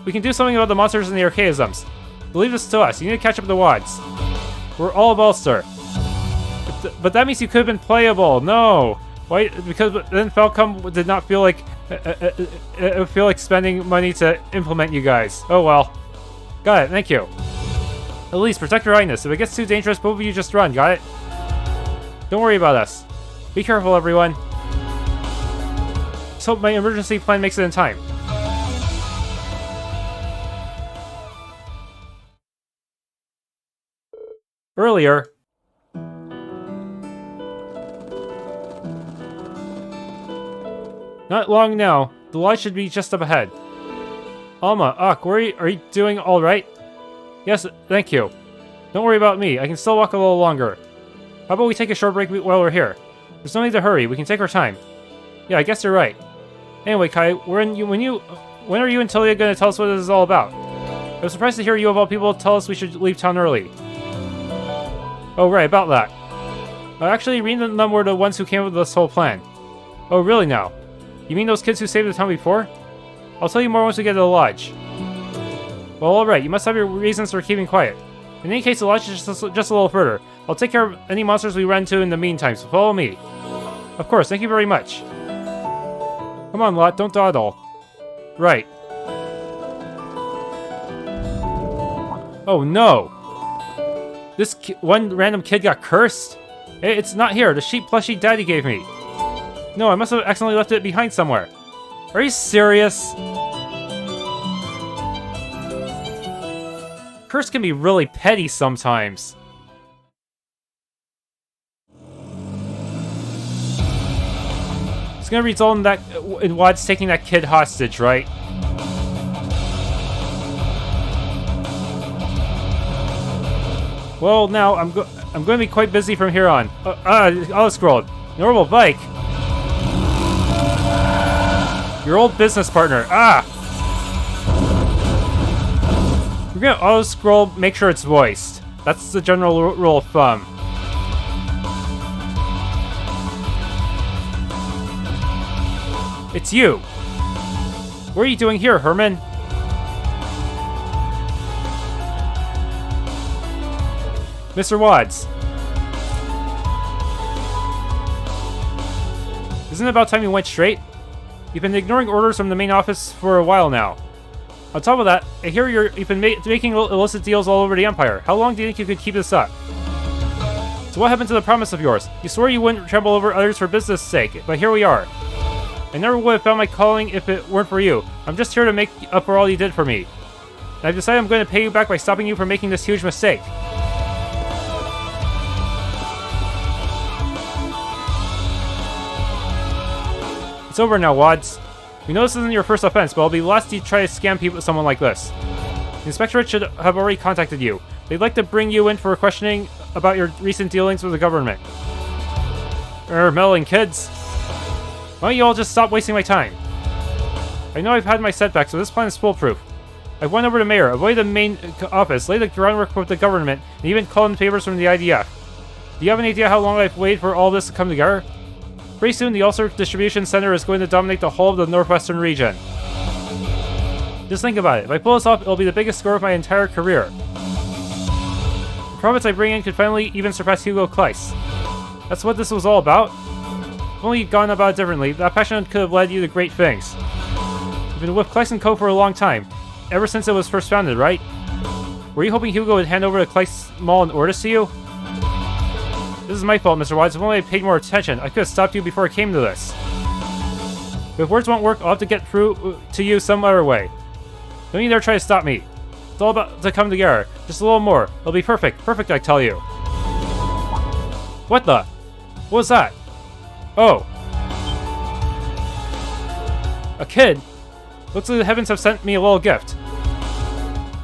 Speaker 1: we can do something about the monsters and the archaisms. Leave this to us. You need to catch up the Wads. We're all of Ulster. But that means you could have been playable. No. Why? Because then Falcom did not feel like spending money to implement you guys. Oh well. Got it. Thank you. At least protect your Highness. If it gets too dangerous, both of you just run. Got it? Don't worry about us. Be careful, everyone. Let's hope my emergency plan makes it in time. Earlier. Not long now. The lodge should be just up ahead. Alma, Ak, are you doing alright? Yes, thank you. Don't worry about me. I can still walk a little longer. How about we take a short break while we're here? There's no need to hurry. We can take our time. Yeah, I guess you're right. Anyway, Kai, when are you and Tilia going to tell us what this is all about? I was surprised to hear you of all people tell us we should leave town early. Oh, right, about that. Actually, Rean and them were the ones who came up with this whole plan. Oh, really now? You mean those kids who saved the town before? I'll tell you more once we get to the lodge. Well, alright, you must have your reasons for keeping quiet. In any case, the lodge is just a little further. I'll take care of any monsters we run into in the meantime, so follow me. Of course, thank you very much. Come on, Lot, don't dawdle. Right. Oh no! This one random kid got cursed? It's not here, the sheep plushie Daddy gave me. No, I must have accidentally left it behind somewhere. Are you serious? Curse can be really petty sometimes. It's gonna result in Wad's taking that kid hostage, right? Well, now I'm going to be quite busy from here on. Osborne, normal bike. Your old business partner. We're gonna auto-scroll, make sure it's voiced. That's the general rule of thumb. It's you. What are you doing here, Herman? Mr. Wads. Isn't it about time you went straight? You've been ignoring orders from the main office for a while now. On top of that, I hear you've been making illicit deals all over the Empire. How long do you think you could keep this up? So what happened to the promise of yours? You swore you wouldn't tremble over others for business' sake, but here we are. I never would have found my calling if it weren't for you. I'm just here to make up for all you did for me. And I've decided I'm going to pay you back by stopping you from making this huge mistake. It's over now, Wads. We know this isn't your first offense, but I'll be the last to try to scam people with someone like this. The Inspectorate should have already contacted you. They'd like to bring you in for questioning about your recent dealings with the government. Meddling kids. Why don't you all just stop wasting my time? I know I've had my setbacks, so this plan is foolproof. I've won over the mayor, avoided the main office, laid the groundwork with the government, and even called in favors from the IDF. Do you have any idea how long I've waited for all this to come together? Pretty soon, the Ulster Distribution Center is going to dominate the whole of the northwestern region. Just think about it. If I pull this off, it'll be the biggest score of my entire career. The profits I bring in could finally even surpass Hugo Kleiss. That's what this was all about? If only you'd gone about it differently, that passion could have led you to great things. You've been with Kleiss & Co. for a long time, ever since it was first founded, right? Were you hoping Hugo would hand over the Kleiss Mall and Ordis to you? This is my fault, Mr. Wise. If only I paid more attention, I could have stopped you before it came to this. But if words won't work, I'll have to get through to you some other way. Don't you dare try to stop me. It's all about to come together. Just a little more. It'll be perfect. Perfect, I tell you. What the? What was that? Oh. A kid? Looks like the heavens have sent me a little gift.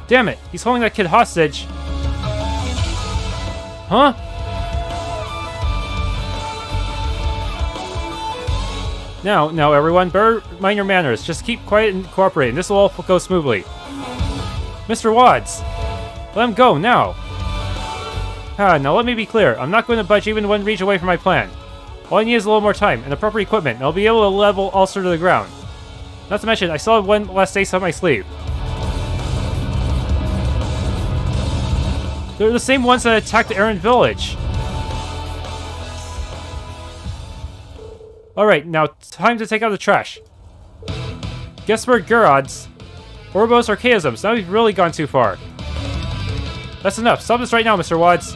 Speaker 1: Damn it, he's holding that kid hostage. Huh? Now, everyone, better mind your manners. Just keep quiet and cooperate, and this will all go smoothly. Mr. Wads! Let him go, now! Now let me be clear. I'm not going to budge even 1 reach away from my plan. All I need is a little more time, and the proper equipment, and I'll be able to level Ulster to the ground. Not to mention, I still have one last ace up my sleeve. They're the same ones that attacked the Aaron village. Alright, now time to take out the trash. Gespard Gerrod's Ouroboros archaisms. Now we've really gone too far. That's enough. Stop this right now, Mr. Wads.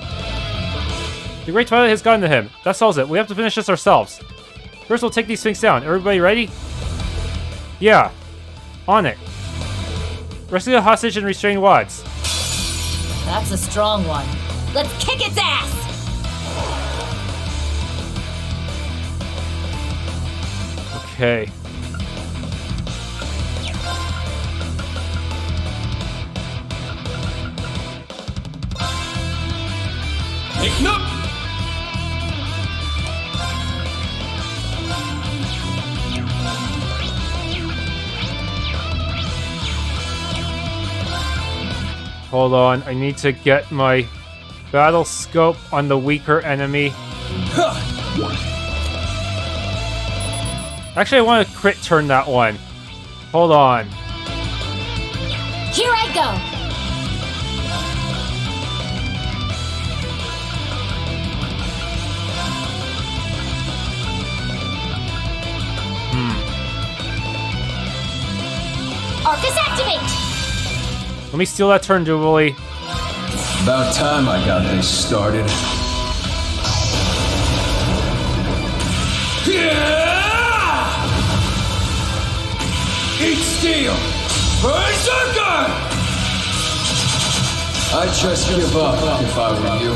Speaker 1: The Great Twilight has gotten to him. That solves it. We have to finish this ourselves. First, we'll take these things down. Everybody ready? Yeah. On it. Rescue the hostage and restrain Wads.
Speaker 3: That's a strong one. Let's kick its ass!
Speaker 1: Okay.
Speaker 4: Listen up!
Speaker 1: hold on. I need to get my battle scope on the weaker enemy. Actually, I want to crit turn that one. Hold on.
Speaker 3: Here I go. Arcus activate!
Speaker 1: Let me steal that turn, Jubilee.
Speaker 4: About time I got this started. Eat steel! Berserker! I'd just give up if I were you.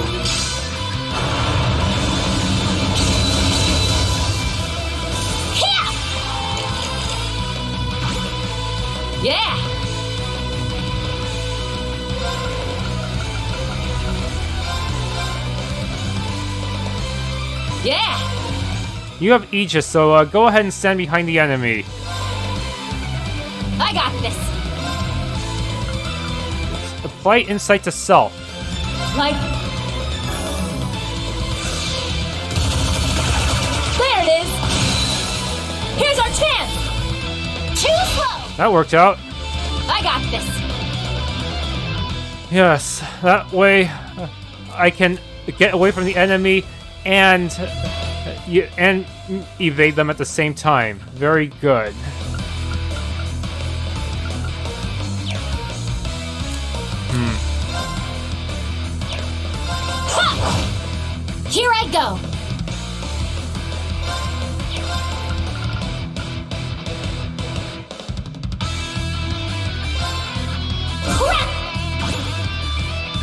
Speaker 3: Yeah! Yeah!
Speaker 1: You have Aegis, so go ahead and stand behind the enemy.
Speaker 3: I got this.
Speaker 1: Apply insight to self.
Speaker 3: Like... There it is! Here's our chance! Too slow!
Speaker 1: That worked out.
Speaker 3: I got this.
Speaker 1: Yes, that way I can get away from the enemy and evade them at the same time. Very good.
Speaker 3: Ha! Here I go.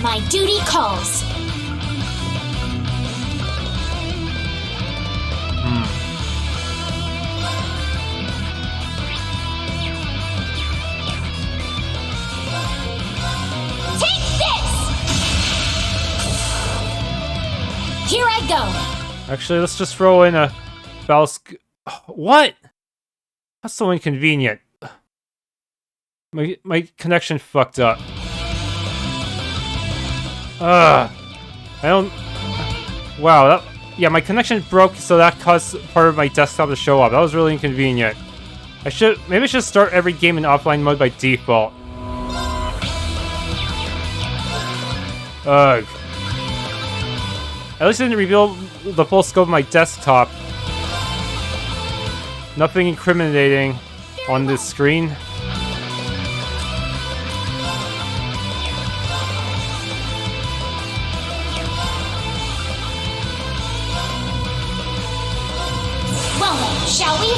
Speaker 3: My duty calls. Take this! Here I go.
Speaker 1: Actually, let's just throw in a What? That's so inconvenient. My connection fucked up. I don't... Wow, yeah, my connection broke, so that caused part of my desktop to show up. That was really inconvenient. Maybe I should start every game in offline mode by default. Ugh. At least it didn't reveal the full scope of my desktop. Nothing incriminating on this screen.
Speaker 3: Well then, shall we?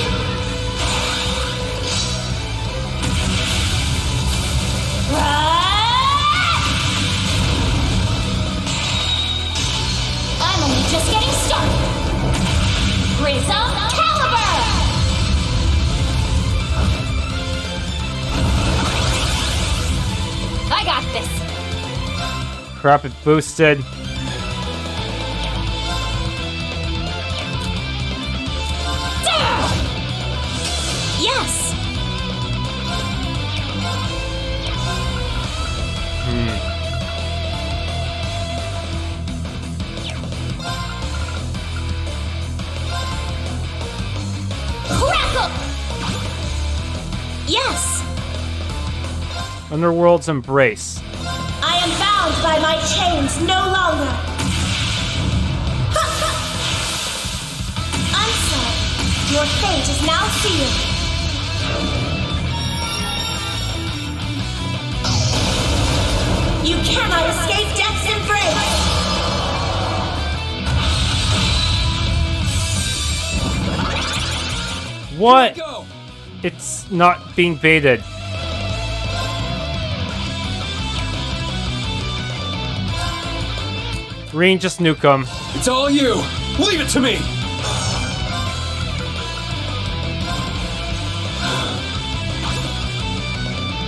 Speaker 3: I'm only just getting started. Prism Calvard! I got this.
Speaker 1: Crap, it boosted.
Speaker 3: Yes! Crackle! Yes!
Speaker 1: Underworld's Embrace.
Speaker 3: I am bound by my chains no longer. I'm sorry. Your fate is now sealed. You cannot escape death's embrace!
Speaker 1: What? It's not being baited. Rean, just nuke him.
Speaker 4: It's all you! Leave it to me!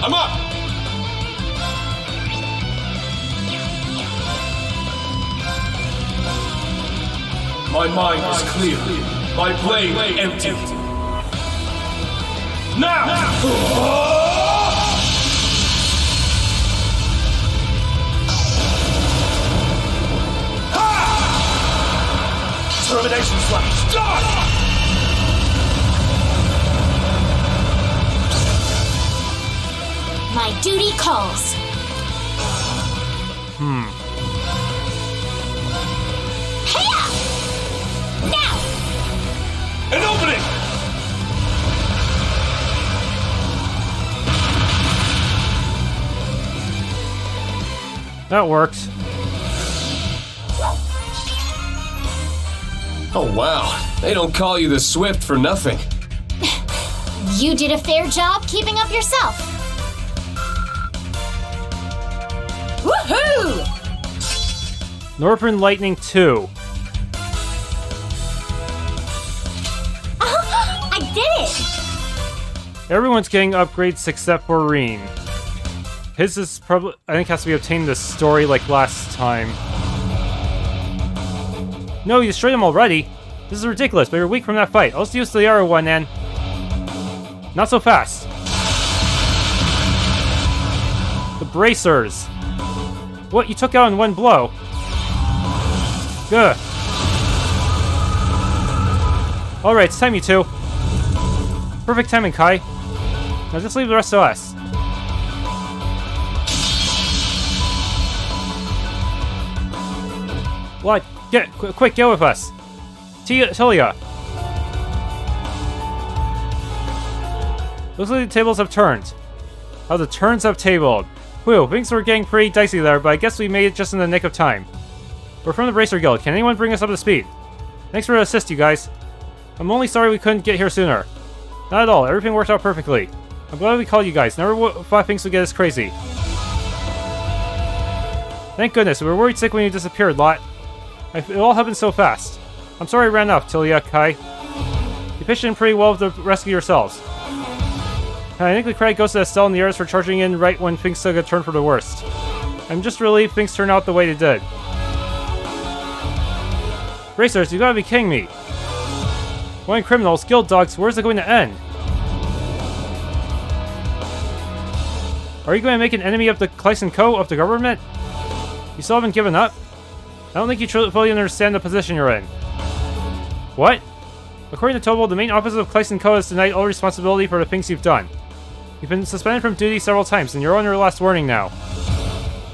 Speaker 4: I'm up! My mind is clear. My blade empty. Now! Slash! Dodge!
Speaker 3: My duty calls. Hiya! Now!
Speaker 4: An opening!
Speaker 1: That works.
Speaker 5: Oh wow, they don't call you the Swift for nothing.
Speaker 3: You did a fair job keeping up yourself. Woohoo!
Speaker 1: Northern Lightning 2.
Speaker 3: I did it!
Speaker 1: Everyone's getting upgrades except for Rean. His is probably, I think, has to be obtained this story like last time. No, you destroyed them already? This is ridiculous, but you're weak from that fight. I'll just use the other one then. Not so fast. The bracers. What? You took out in one blow? Good. Alright, it's time, you two. Perfect timing, Kai. Now just leave the rest to us. What? Quick, get with us. Tilia. Looks like the tables have turned. How the turns have tabled. Whew, things were getting pretty dicey there, but I guess we made it just in the nick of time. We're from the Bracer Guild. Can anyone bring us up to speed? Thanks for the assist, you guys. I'm only sorry we couldn't get here sooner. Not at all. Everything worked out perfectly. I'm glad we called you guys. Never thought things would get this crazy. Thank goodness. We were worried sick when you disappeared, Lot. It all happened so fast. I'm sorry I ran off, Tilia, Kai. You pitched in pretty well to rescue yourselves. I think the credit goes to Estelle and the others for charging in right when things took a turn for the worst. I'm just relieved things turned out the way they did. Racers, you gotta be kidding me. One criminals, guild dogs, where's it going to end? Are you going to make an enemy of the Class Co. of the government? You still haven't given up? I don't think you truly fully understand the position you're in. What? According to Tobo, the main office of Class Co. has denied all responsibility for the things you've done. You've been suspended from duty several times, and you're on your last warning now.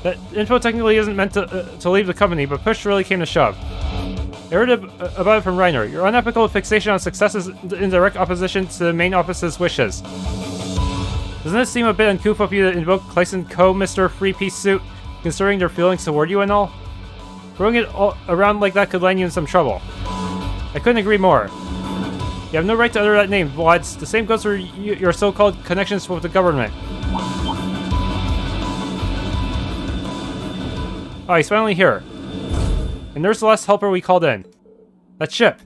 Speaker 1: That info technically isn't meant to leave the company, but push really came to shove. I heard about it from Reiner. Your unethical fixation on success is in direct opposition to the main office's wishes. Doesn't it seem a bit uncouth of you to invoke Class Co. Mr. Three-Piece Suit, considering their feelings toward you and all? Throwing it all around like that could land you in some trouble. I couldn't agree more. You have no right to utter that name, Vlads. The same goes for your so-called connections with the government. Oh, he's finally here. And there's the last helper we called in. That ship.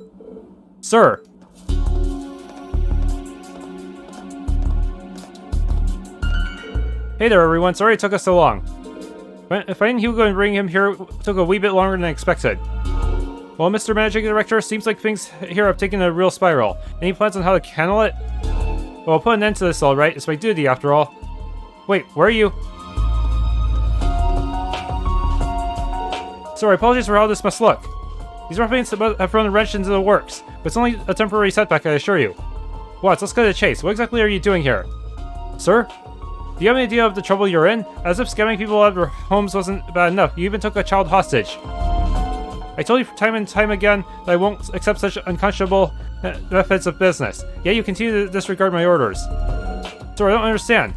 Speaker 1: Sir. Hey there, everyone. Sorry it took us so long. Finding Hugo and bringing him here took a wee bit longer than expected. Well, Mr. Managing Director, seems like things here have taken a real spiral. Any plans on how to handle it? Well, I'll put an end to this, alright. It's my duty, after all. Wait, where are you? Sorry, apologies for how this must look. These ruffians have thrown a wrench into the works, but it's only a temporary setback, I assure you. Watts, let's cut to the chase. What exactly are you doing here? Sir? Do you have any idea of the trouble you're in? As if scamming people out of their homes wasn't bad enough, you even took a child hostage. I told you time and time again that I won't accept such unconscionable methods of business, yet you continue to disregard my orders. Sir, I don't understand.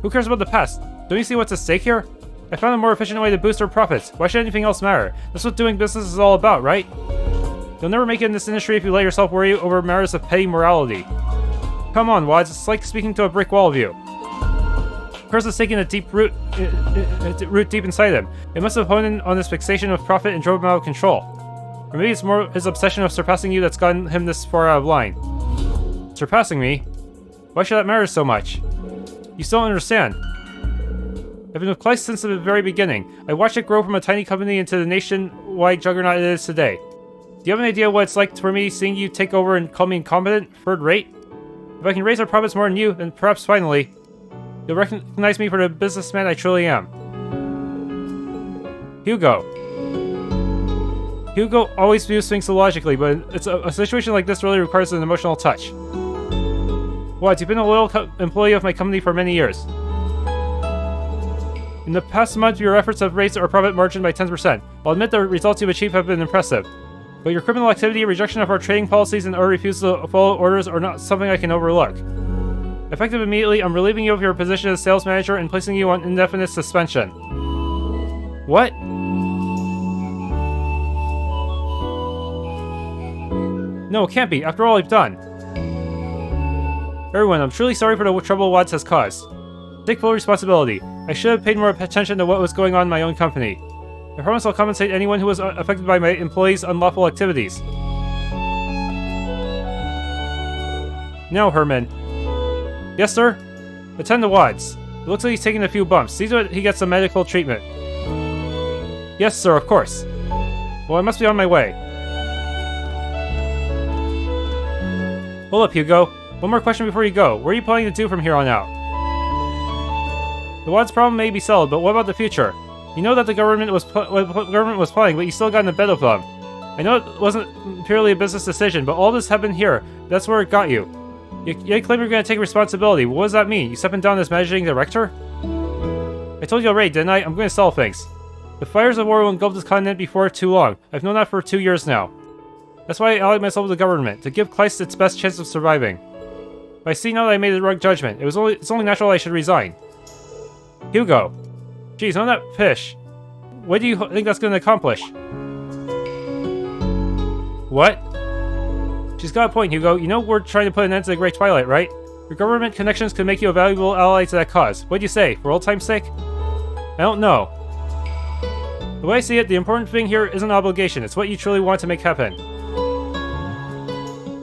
Speaker 1: Who cares about the past? Don't you see what's at stake here? I found a more efficient way to boost our profits. Why should anything else matter? That's what doing business is all about, right? You'll never make it in this industry if you let yourself worry over matters of petty morality. Come on, Wads, it's like speaking to a brick wall of you. Chris is taking a deep root deep inside him. It must have honed in on this fixation of profit and drove him out of control. Or maybe it's more his obsession of surpassing you that's gotten him this far out of line. Surpassing me? Why should that matter so much? You still don't understand. I've been with Class since the very beginning. I watched it grow from a tiny company into the nationwide juggernaut it is today. Do you have an idea what it's like for me seeing you take over and call me incompetent, third rate? If I can raise our profits more than you, then perhaps finally, you'll recognize me for the businessman I truly am. Hugo. Hugo always views things so logically, but a situation like this really requires an emotional touch. What? You've been a loyal employee of my company for many years. In the past month, your efforts have raised our profit margin by 10%. I'll admit the results you've achieved have been impressive. But your criminal activity, rejection of our trading policies, and our refusal to follow orders are not something I can overlook. Effective immediately, I'm relieving you of your position as sales manager and placing you on indefinite suspension. What? No, it can't be. After all I've done. Everyone, I'm truly sorry for the trouble Watts has caused. Take full responsibility. I should have paid more attention to what was going on in my own company. I promise I'll compensate anyone who was affected by my employees' unlawful activities. Now, Herman. Yes, sir? Attend to Watts. It looks like he's taking a few bumps. See that he gets some medical treatment. Yes, sir, of course. Well, I must be on my way. Hold up, Hugo. One more question before you go. What are you planning to do from here on out? The Watts problem may be settled, but what about the future? You know that the government was planning, but you still got in a bed with them. I know it wasn't purely a business decision, but all this happened here. That's where it got you. You claim you're going to take responsibility. What does that mean? You stepping down as managing director? I told you already, didn't I? I'm going to sell things. The fires of war will engulf this continent before too long. I've known that for 2 years now. That's why I allied myself with the government, to give Kleist its best chance of surviving. But I see now that I made the wrong judgment. It's only natural I should resign. Hugo. Geez, on that fish. What do you think that's going to accomplish? What? She's got a point, Hugo. You know we're trying to put an end to the Great Twilight, right? Your government connections could make you a valuable ally to that cause. What do you say, for old time's sake? I don't know. The way I see it, the important thing here isn't obligation. It's what you truly want to make happen.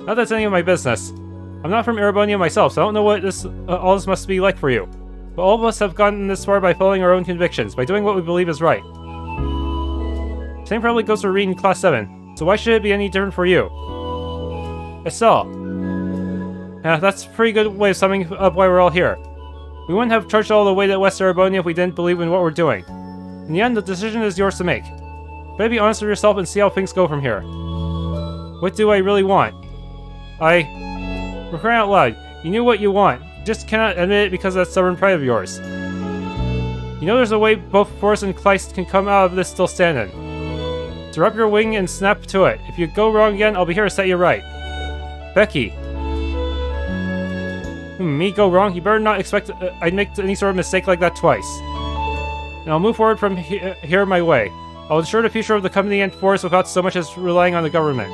Speaker 1: Not that's any of my business. I'm not from Erebonia myself, so I don't know what all this must be like for you. But all of us have gotten this far by following our own convictions, by doing what we believe is right. Same probably goes for Rean in Class 7, so why should it be any different for you? Estelle. Yeah, that's a pretty good way of summing up why we're all here. We wouldn't have charged all the way to West Erebonia if we didn't believe in what we're doing. In the end, the decision is yours to make. Try to be honest with yourself and see how things go from here. What do I really want? For crying out loud, you knew what you want. You just cannot admit it because of that stubborn pride of yours. You know there's a way both Forrest and Kleist can come out of this still standing. So wrap your wing and snap to it. If you go wrong again, I'll be here to set you right. Becky. Me go wrong? You better not expect I'd make any sort of mistake like that twice. And I'll move forward from here my way. I'll ensure the future of the company and Forrest without so much as relying on the government.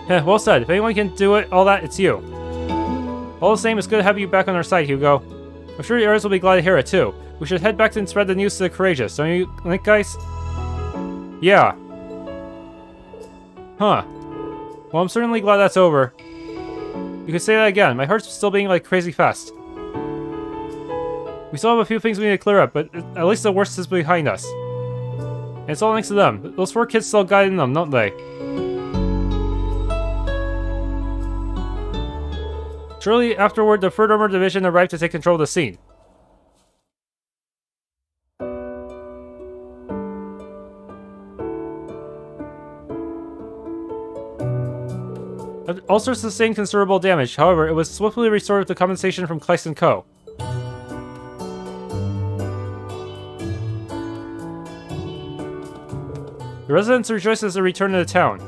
Speaker 1: Well said. If anyone can do it, all that, it's you. All the same, it's good to have you back on our side, Hugo. I'm sure the others will be glad to hear it, too. We should head back and spread the news to the courageous, don't you think, guys? Yeah. Huh. Well, I'm certainly glad that's over. You could say that again. My heart's still beating like crazy fast. We still have a few things we need to clear up, but at least the worst is behind us. And it's all thanks to them. Those 4 kids still got in them, don't they? Shortly afterward, the 3rd Armored Division arrived to take control of the scene. Alster sustained considerable damage, however, it was swiftly restored with the compensation from Kleist & Co. The residents rejoiced as they returned to the town.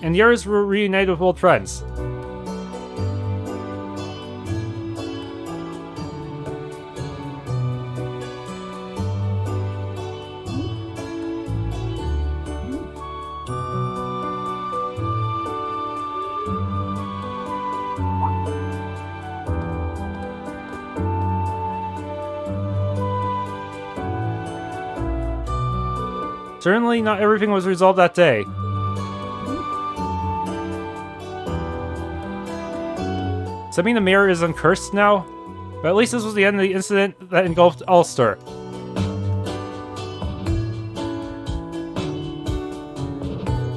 Speaker 1: And the others were reunited with old friends. Certainly, not everything was resolved that day. Does that mean the mayor is uncursed now? But at least this was the end of the incident that engulfed Alster.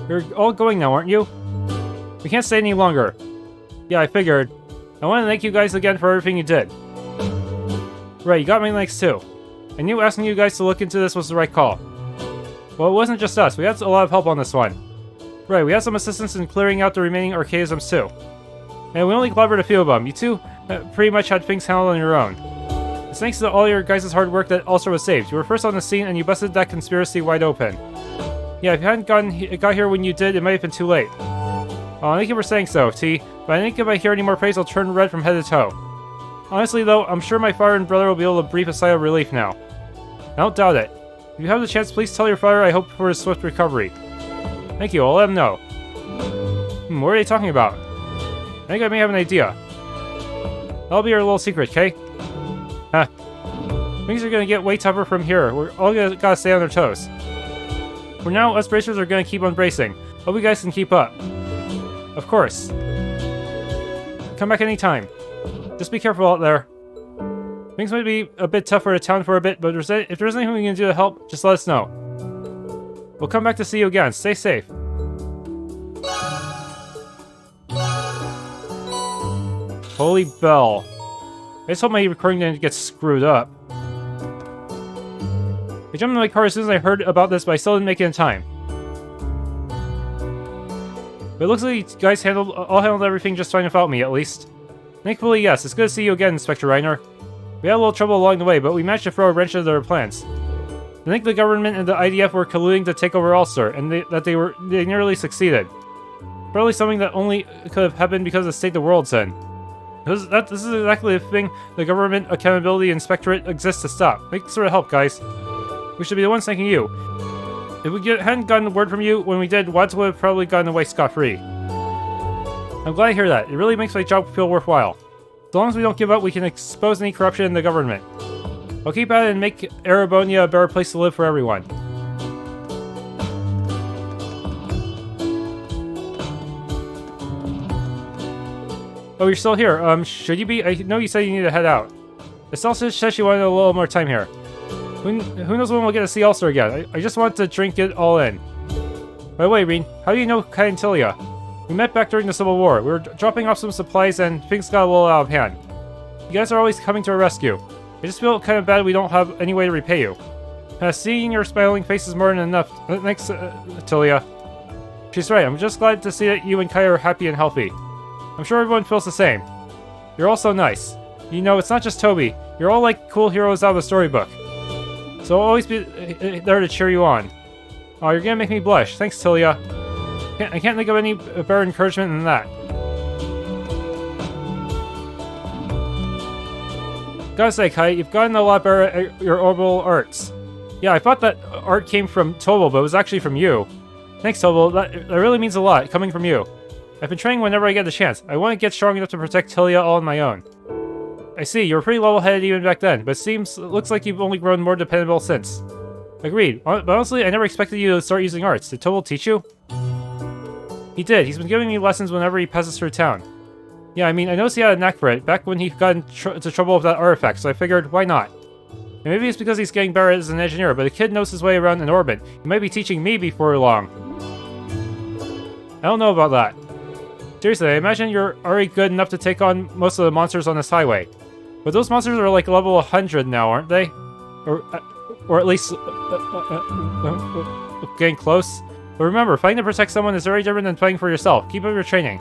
Speaker 1: You're all going now, aren't you? We can't stay any longer. Yeah, I figured. I want to thank you guys again for everything you did. Right, you got my thanks too. I knew asking you guys to look into this was the right call. Well, it wasn't just us. We had a lot of help on this one. Right, we had some assistance in clearing out the remaining archaisms too. And we only clobbered a few of them. You two pretty much had things handled on your own. It's thanks to all your guys' hard work that Alster was saved. You were first on the scene and you busted that conspiracy wide open. Yeah, if you hadn't got here when you did, it might have been too late. Oh, thank you for saying so, T. But I think if I hear any more praise, I'll turn red from head to toe. Honestly though, I'm sure my father and brother will be able to breathe a sigh of relief now. I don't doubt it. If you have the chance, please tell your father I hope for his swift recovery. Thank you, I'll let him know. What are they talking about? I think I may have an idea. That'll be our little secret, okay? Huh. Things are gonna get way tougher from here. We're all gotta stay on our toes. For now, us bracers are gonna keep on bracing. Hope you guys can keep up. Of course. Come back anytime. Just be careful out there. Things might be a bit tough for the town for a bit, but if there's anything we can do to help, just let us know. We'll come back to see you again. Stay safe. Holy bell. I just hope my recording didn't get screwed up. I jumped into my car as soon as I heard about this, but I still didn't make it in time. But it looks like you guys all handled everything just fine without me, at least. Thankfully, yes. It's good to see you again, Inspector Reiner. We had a little trouble along the way, but we managed to throw a wrench into their plans. I think the government and the IDF were colluding to take over Ulster, and they nearly succeeded. Probably something that only could have happened because of the state the world's in. This is exactly the thing the Government Accountability Inspectorate exists to stop. Make sort of help, guys. We should be the ones thanking you. If we hadn't gotten word from you when we did, Wads would have probably gotten away scot-free. I'm glad to hear that. It really makes my job feel worthwhile. As long as we don't give up, we can expose any corruption in the government. I'll keep at it and make Erebonia a better place to live for everyone. Oh, you're still here. Should you be? I know you said you need to head out. Estelle said she wanted a little more time here. Who knows when we'll get to see Ulster again? I just want to drink it all in. By the way, Rean, how do you know Cayenne? We met back during the Civil War. We were dropping off some supplies and things got a little out of hand. You guys are always coming to our rescue. I just feel kind of bad we don't have any way to repay you. Seeing your smiling face is more than enough. Thanks, Tilia. She's right. I'm just glad to see that you and Kai are happy and healthy. I'm sure everyone feels the same. You're all so nice. You know, it's not just Toby. You're all like cool heroes out of a storybook. So I'll always be there to cheer you on. Oh, you're gonna make me blush. Thanks, Tilia. I can't think of any better encouragement than that. Gotta say, Kai, you've gotten a lot better at your orbital arts. Yeah, I thought that art came from Tobal, but it was actually from you. Thanks, Tobal. That really means a lot, coming from you. I've been training whenever I get the chance. I want to get strong enough to protect Tilia all on my own. I see, you were pretty level-headed even back then, but it looks like you've only grown more dependable since. Agreed, but honestly, I never expected you to start using arts. Did Tobal teach you? He did. He's been giving me lessons whenever he passes through town. Yeah, I mean, I noticed he had a knack for it, back when he got into trouble with that artifact, so I figured, why not? And maybe it's because he's getting better as an engineer, but the kid knows his way around in orbit. He might be teaching me before long. I don't know about that. Seriously, I imagine you're already good enough to take on most of the monsters on this highway. But those monsters are like level 100 now, aren't they? Or at least... getting close. But remember, fighting to protect someone is very different than fighting for yourself. Keep up your training.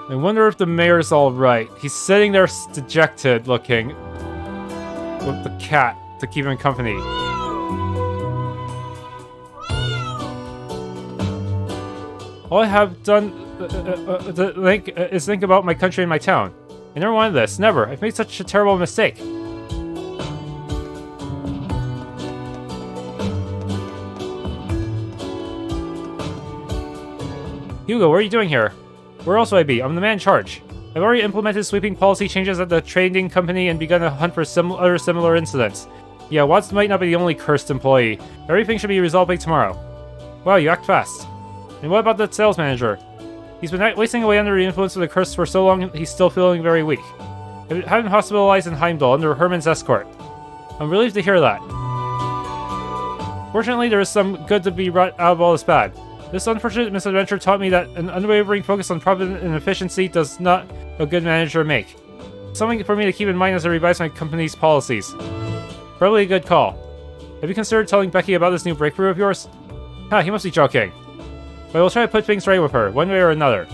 Speaker 1: I wonder if the mayor's alright. He's sitting there dejected looking. With the cat to keep him company. All I have done is think about my country and my town. I never wanted this. Never. I've made such a terrible mistake. Hugo, what are you doing here? Where else would I be? I'm the man in charge. I've already implemented sweeping policy changes at the trading company and begun a hunt for other similar incidents. Yeah, Watts might not be the only cursed employee. Everything should be resolved by tomorrow. Wow, you act fast. And what about the sales manager? He's been wasting away under the influence of the curse for so long he's still feeling very weak. I had him hospitalized in Heimdall under Herman's escort. I'm relieved to hear that. Fortunately, there is some good to be brought out of all this bad. This unfortunate misadventure taught me that an unwavering focus on profit and efficiency does not a good manager make. something for me to keep in mind as I revise my company's policies. Probably a good call. Have you considered telling Becky about this new breakthrough of yours? Ha, he must be joking. But I will try to put things right with her, one way or another.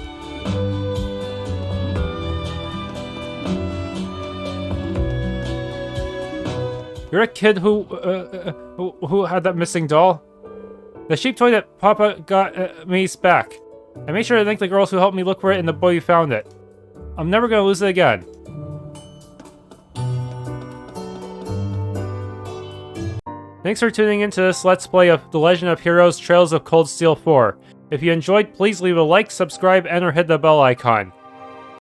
Speaker 1: You're a kid who had that missing doll? The sheep toy that Papa got me's back. I made sure to thank the girls who helped me look for it and the boy who found it. I'm never gonna lose it again. Thanks for tuning into this Let's Play of The Legend of Heroes Trails of Cold Steel 4. If you enjoyed, please leave a like, subscribe, and or hit the bell icon.